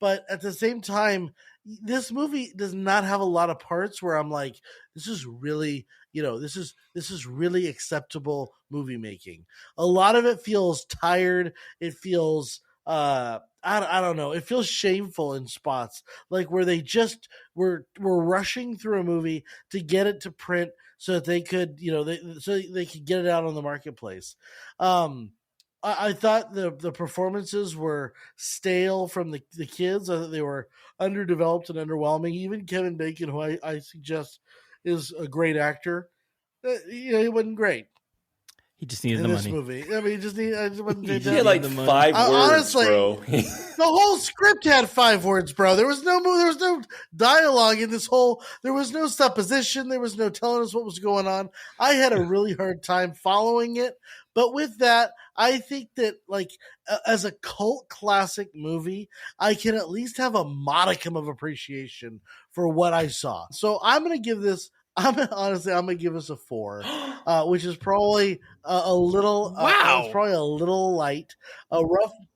but at the same time, this movie does not have a lot of parts where I'm like, this is really, this is really acceptable movie making. A lot of it feels tired. It feels, I don't know. It feels shameful in spots, like where they just were rushing through a movie to get it to print so that they could, so they could get it out on the marketplace. I thought the performances were stale from the kids. I thought they were underdeveloped and underwhelming. Even Kevin Bacon, who I suggest is a great actor, he wasn't great. He just needed in the this money. movie. I mean, he had like 5 words, honestly, bro. The whole script had 5 words, bro. There was no dialogue in this whole. There was no supposition. There was no telling us what was going on. I had a really hard time following it. But with that, I think that as a cult classic movie, I can at least have a modicum of appreciation for what I saw. So I'm going to give this. I'm gonna give this a 4, which is probably a little. It's probably a little light. I'm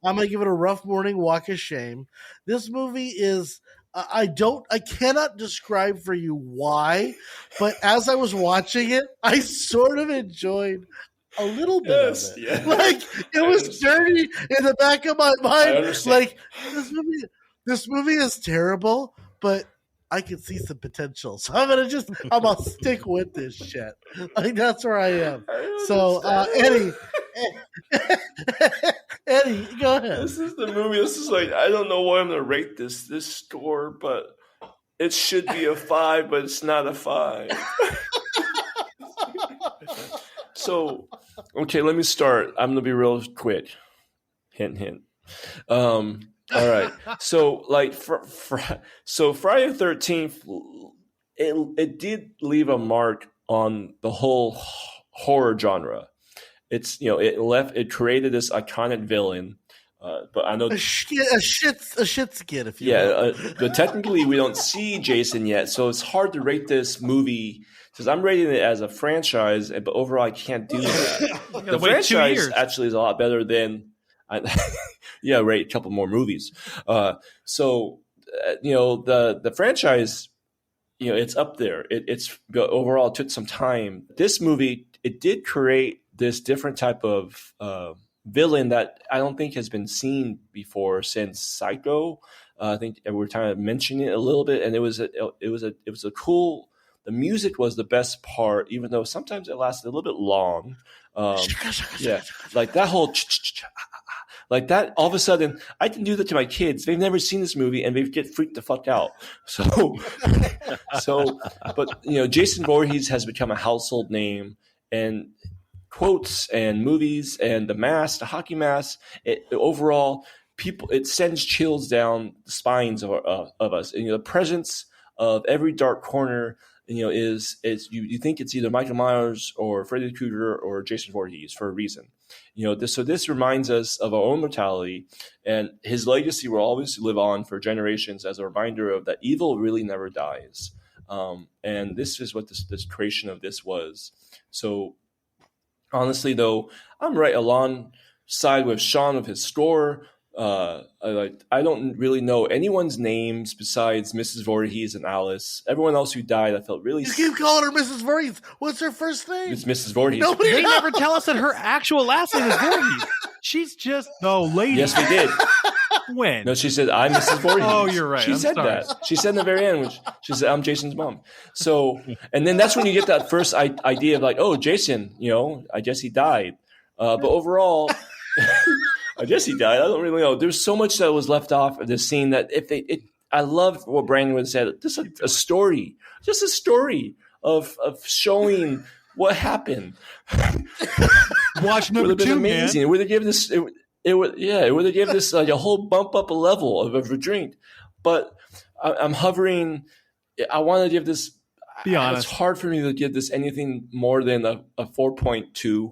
gonna give it a rough morning walk of shame. This movie is. I cannot describe for you why, but as I was watching it, I sort of enjoyed a little bit of it. Yeah. Like it was dirty in the back of my mind. Like this movie is terrible, but I can see some potential. So I'm gonna stick with this shit. Like that's where I am. So Eddie, go ahead. This is the movie. This is I don't know why I'm gonna rate this score, but it should be a 5, but it's not a 5. So, okay, let me start. I'm gonna be real quick. Hint, hint. All right. So, so Friday the 13th, it did leave a mark on the whole horror genre. It's it created this iconic villain. But I know a shit skid, if you will. But technically we don't see Jason yet, so it's hard to rate this movie because I'm rating it as a franchise, but overall I can't do that. The franchise actually is a lot better than. Rate a couple more movies. The franchise, it's up there. It's overall it took some time. This movie, it did create this different type of villain that I don't think has been seen before since Psycho. I think we're kind of mentioning it a little bit, and it was a cool. The music was the best part, even though sometimes it lasted a little bit long. Like that whole. Like that, all of a sudden, I can do that to my kids. They've never seen this movie, and they get freaked the fuck out. But Jason Voorhees has become a household name, and quotes and movies and the mask, the hockey mask. Overall, it sends chills down the spines of us. And the presence of every dark corner. Is you think it's either Michael Myers or Freddy Krueger or Jason Voorhees for a reason. This reminds us of our own mortality, and his legacy will always live on for generations as a reminder of that evil really never dies. And this is what this creation of this was. So honestly, though, I'm right alongside with Sean with his score. I don't really know anyone's names besides Mrs. Voorhees and Alice. Everyone else who died, I felt really. You keep calling her Mrs. Voorhees. What's her first name? It's Mrs. Voorhees. They never tell us that her actual last name is Voorhees. She's just the lady. Yes, we did. When? No, she said, "I'm Mrs. Voorhees." Oh, you're right. She said sorry. that. She said in the very end, she said, "I'm Jason's mom." So, and then that's when you get that first idea of like, "Oh, Jason, I guess he died." But overall, I guess he died. I don't really know. There's so much that was left off of this scene that I love what Brandon would said. Just a story of showing what happened. Watch number 2, amazing. man. It would have given this. It would have given this like a whole bump up a level of a drink. But I'm hovering. I want to give this. Be honest. It's hard for me to give this anything more than a 4.2.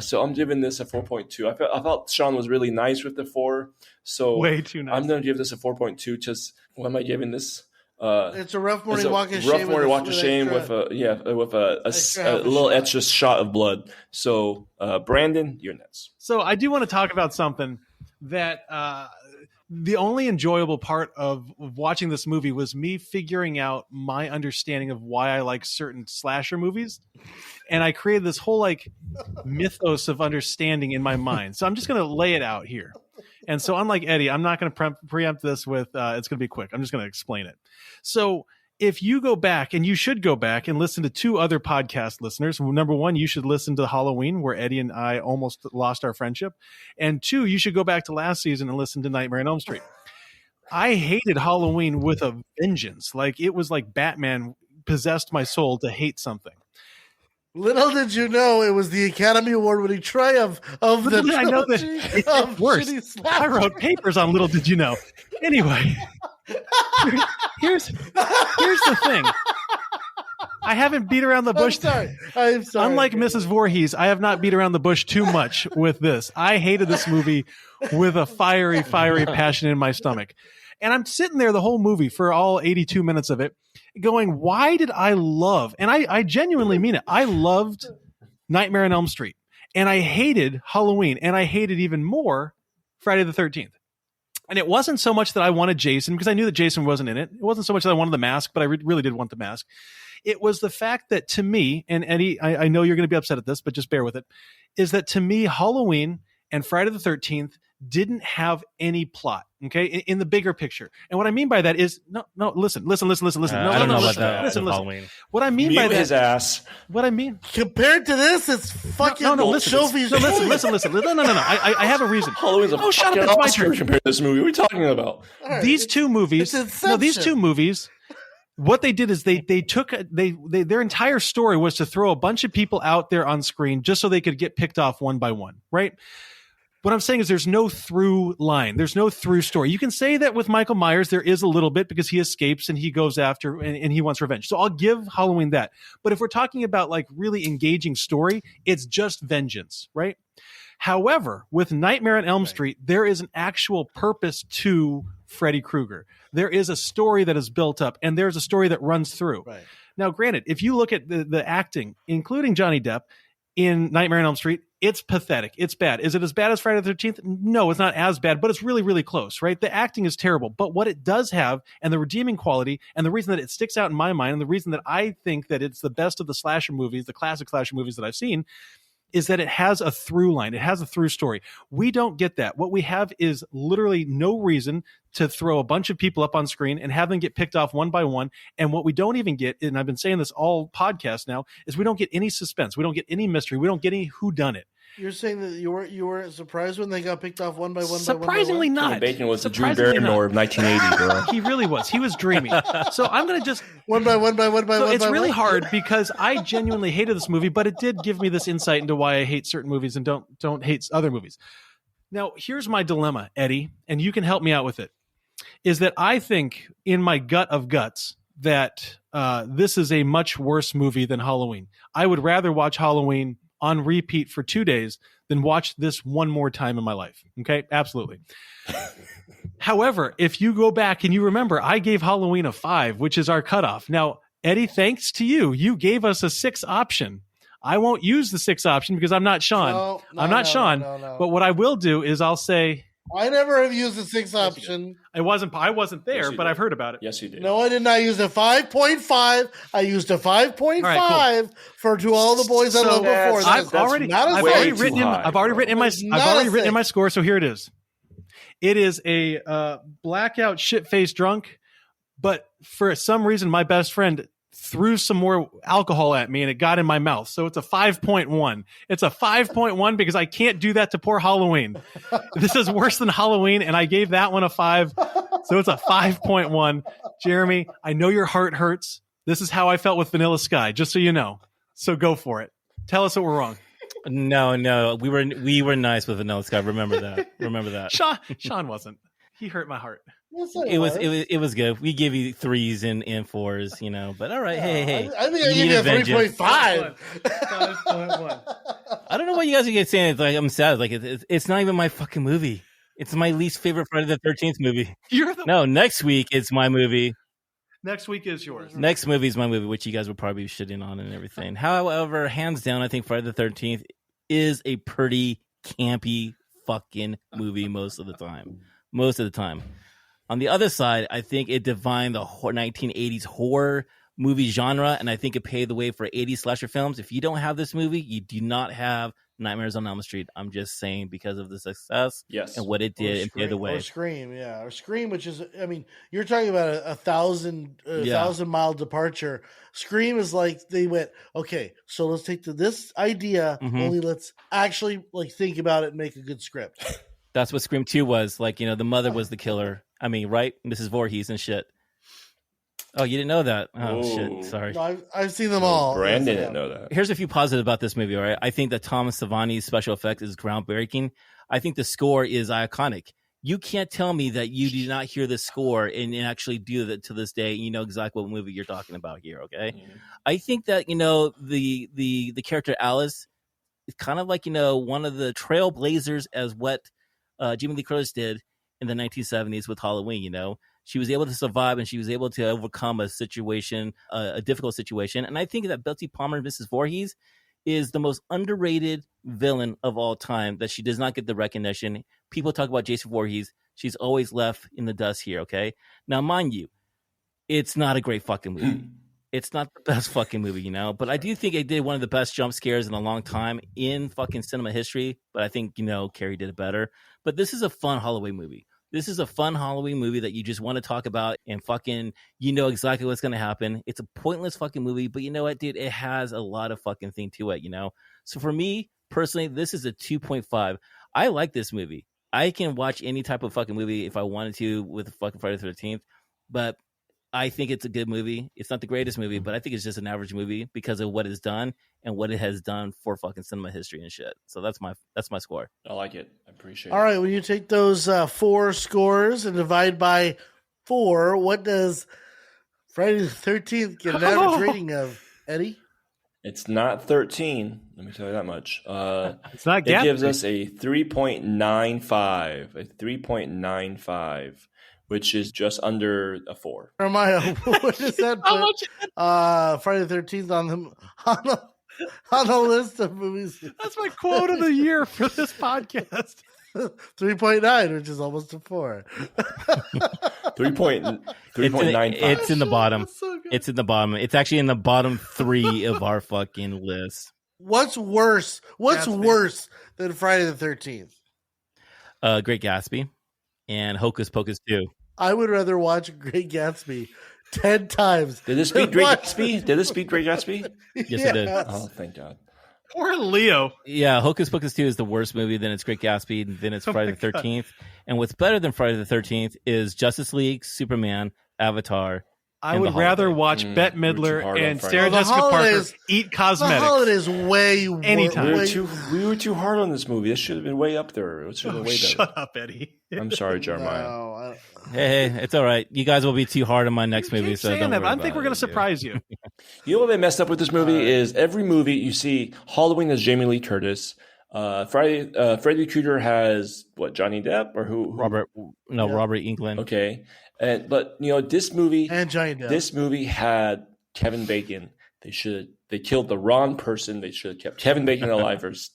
So I'm giving this a 4.2. I felt Sean was really nice with the 4. So way too nice. I'm going to give this a 4.2. Just what am I giving this? It's a rough morning walk of shame. Rough morning walk of shame with a little extra shot of blood. So Brandon, you're next. So I do want to talk about something that the only enjoyable part of watching this movie was me figuring out my understanding of why I like certain slasher movies. And I created this whole like mythos of understanding in my mind. So I'm just going to lay it out here. And so unlike Eddie, I'm not going to preempt this with it's going to be quick. I'm just going to explain it. So if you go back, and you should go back and listen to 2 other podcast listeners. Number 1, you should listen to Halloween, where Eddie and I almost lost our friendship. And 2, you should go back to last season and listen to Nightmare on Elm Street. I hated Halloween with a vengeance. Like it was like Batman possessed my soul to hate something. Little did you know it was the Academy Award-winning triumph of the I know that it's worse. I wrote papers on Little Did You Know. Anyway, here's the thing. I haven't beat around the bush. I'm sorry. Unlike Mrs. Voorhees, I have not beat around the bush too much with this. I hated this movie with a fiery passion in my stomach. And I'm sitting there the whole movie for all 82 minutes of it going, why did I love, and I genuinely mean it, I loved Nightmare on Elm Street, and I hated Halloween, and I hated even more Friday the 13th. And it wasn't so much that I wanted Jason, because I knew that Jason wasn't in it. It wasn't so much that I wanted the mask, but I really did want the mask. It was the fact that to me, and Eddie, I know you're going to be upset at this, but just bear with it, is that to me, Halloween and Friday the 13th didn't have any plot, okay, in the bigger picture. And what I mean by that is, no, listen. I don't know about that. Listen. Halloween. What I mean by that, his ass. What I mean, compared to this, it's fucking listen. No. I have a reason. Halloween's a shut up! It's my turn. Compared to this movie, what are we talking about? Right. These two movies. What they did is they took their entire story was to throw a bunch of people out there on screen just so they could get picked off one by one, right? What I'm saying is there's no through line. There's no through story. You can say that with Michael Myers, there is a little bit because he escapes and he goes after and he wants revenge. So I'll give Halloween that. But if we're talking about like really engaging story, it's just vengeance, right? However, with Nightmare on Elm Street, there is an actual purpose to Freddy Krueger. There is a story that is built up and there's a story that runs through. Right. Now, granted, if you look at the acting, including Johnny Depp in Nightmare on Elm Street, it's pathetic. It's bad. Is it as bad as Friday the 13th? No, it's not as bad, but it's really, really close, right? The acting is terrible. But what it does have, and the redeeming quality, and the reason that it sticks out in my mind, and the reason that I think that it's the best of the slasher movies, the classic slasher movies that I've seen, is that it has a through line. It has a through story. We don't get that. What we have is literally no reason to throw a bunch of people up on screen and have them get picked off one by one. And what we don't even get, and I've been saying this all podcast now, is we don't get any suspense. We don't get any mystery. We don't get any whodunit. You're saying that you weren't surprised when they got picked off one by one? Surprisingly not. Kevin Bacon was the Drew Barrymore of 1980, bro. He really was. He was dreamy. So I'm going to just... One by one. It's really hard because I genuinely hated this movie, but it did give me this insight into why I hate certain movies and don't hate other movies. Now, here's my dilemma, Eddie, and you can help me out with it, is that I think in my gut of guts that this is a much worse movie than Halloween. I would rather watch Halloween on repeat for 2 days than watch this one more time in my life. Okay, absolutely. However, if you go back and you remember, I gave Halloween a 5, which is our cutoff. Now, Eddie, thanks to you. You gave us a 6 option. I won't use the 6 option because I'm not Sean. No, I'm not Sean. No. But what I will do is I'll say I never have used the 6 option. I wasn't there, Yes, but did. I've heard about it. Yes, you did. No, I did not use a 5.5. I used a 5.5 right, for To All the Boys I So Loved Before. I've That's already not a way six. too high, I've already written in my score, so here it is. It is a blackout shit-faced drunk, but for some reason my best friend threw some more alcohol at me and it got in my mouth. So it's a 5.1. It's a 5.1 because I can't do that to poor Halloween. This is worse than Halloween, and I gave that one a 5. So it's a 5.1. Jeremy, I know your heart hurts. This is how I felt with Vanilla Sky, just so you know. So go for it. Tell us that we're wrong. No, we were nice with Vanilla Sky. Remember that. Sean wasn't. He hurt my heart. Yes, It was good. We give you 3s and 4s, you know. But all right, hey. I think I gave you a 3.5. 5.1. I don't know what you guys are saying. It's like I'm sad. Like it's not even my fucking movie. It's my least favorite Friday the 13th movie. No, next week it's my movie. Next week is yours. Next movie is my movie, which you guys will probably be shitting on and everything. However, hands down, I think Friday the 13th is a pretty campy fucking movie most of the time. On the other side, I think it defined the 1980s horror movie genre, and I think it paved the way for 80s slasher films. If you don't have this movie, you do not have Nightmares on Elm Street. I'm just saying because of the success and what it did and paved the way. Or Scream, which is, I mean, you're talking about a 1,000-mile departure. Scream is like they went, okay, so let's take this idea, only let's actually like think about it and make a good script. That's what Scream 2 was. Like, you know, the mother was the killer. I mean, right? Mrs. Voorhees and shit. Oh, you didn't know that? Oh, shit. Sorry. No, I've seen them all. Brandon didn't know that. Here's a few positives about this movie, all right? I think that Thomas Savani's special effects is groundbreaking. I think the score is iconic. You can't tell me that you did not hear the score and actually do that to this day. You know exactly what movie you're talking about here, okay? Mm-hmm. I think that, you know, the character Alice is kind of like, you know, one of the trailblazers as what Jamie Lee Curtis did in the 1970s with Halloween. You know, she was able to survive and she was able to overcome a situation, a difficult situation. And I think that Betsy Palmer, Mrs. Voorhees, is the most underrated villain of all time, that she does not get the recognition. People talk about Jason Voorhees. She's always left in the dust here. Okay. Now, mind you, it's not a great fucking movie. It's not the best fucking movie, you know, but I do think it did one of the best jump scares in a long time in fucking cinema history. But I think, you know, Carrie did it better. But this is a fun Halloween movie. This is a fun Halloween movie that you just want to talk about and fucking, you know exactly what's going to happen. It's a pointless fucking movie, but you know what, dude? It has a lot of fucking thing to it, you know? So for me, personally, this is a 2.5. I like this movie. I can watch any type of fucking movie if I wanted to with fucking Friday the 13th, but I think it's a good movie. It's not the greatest movie, but I think it's just an average movie because of what it's done and what it has done for fucking cinema history and shit. So that's my score. I like it. I appreciate it. All right, when you take those 4 scores and divide by 4, what does Friday the 13th get an average rating of, Eddie? It's not 13. Let me tell you that much. It's not. It gives us a 3.95. A 3.95. Which is just under a 4. Jeremiah, what does that put Friday the 13th on the list of movies? That's my quote of the year for this podcast. 3.9, which is almost a 4. 3.95. It's in the bottom. So it's in the bottom. It's actually in the bottom 3 of our fucking list. What's worse? What's worse than Friday the 13th? Great Gatsby. And Hocus Pocus 2. I would rather watch Great Gatsby 10 times. Did this beat Great Gatsby? Yes, it did. Oh, thank God. Poor Leo. Yeah, Hocus Pocus 2 is the worst movie. Then it's Great Gatsby. And then it's Friday the 13th. And what's better than Friday the 13th is Justice League, Superman, Avatar. I would rather watch Bette Midler and Sarah Jessica Parker eat cosmetics. The Holidays way anytime. We were too hard on this movie. This should have been way up there. It should have been way better. Shut up, Eddie. I'm sorry, Jeremiah. No, Hey, it's all right. You guys will be too hard on my next movie, so don't worry I think we're going to surprise you. You know what they messed up with this movie is every movie you see Halloween has Jamie Lee Curtis. Freddy Krueger has what, Johnny Depp or who? Robert Englund. Okay. But you know, this movie and Johnny Depp. This movie had Kevin Bacon. They killed the wrong person. They should have kept Kevin Bacon alive first.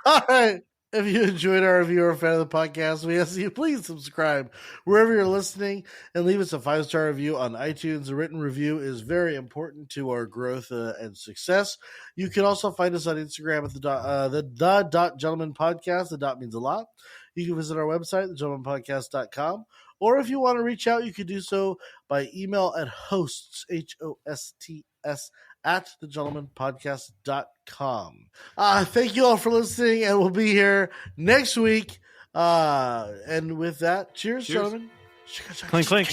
All right. If you enjoyed our review or a fan of the podcast, we ask you please subscribe wherever you're listening and leave us a 5-star review on iTunes. A written review is very important to our growth and success. You can also find us on Instagram at the Gentleman Podcast. The dot means a lot. You can visit our website, thegentlemanpodcast.com. Or if you want to reach out, you can do so by email at hosts, HOSTS, at thegentlemanpodcast.com. Thank you all for listening, and we'll be here next week. And with that, cheers. Gentlemen. Clink, clink.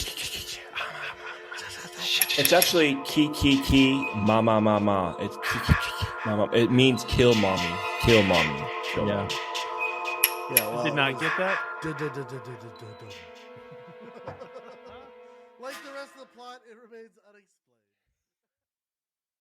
It's actually ki, mama, mama. It's ki, mama. It means kill mommy. Kill mommy. Kill Yeah. mommy. Yeah, well, Did not get that? Like the rest of the plot, it remains unexplained.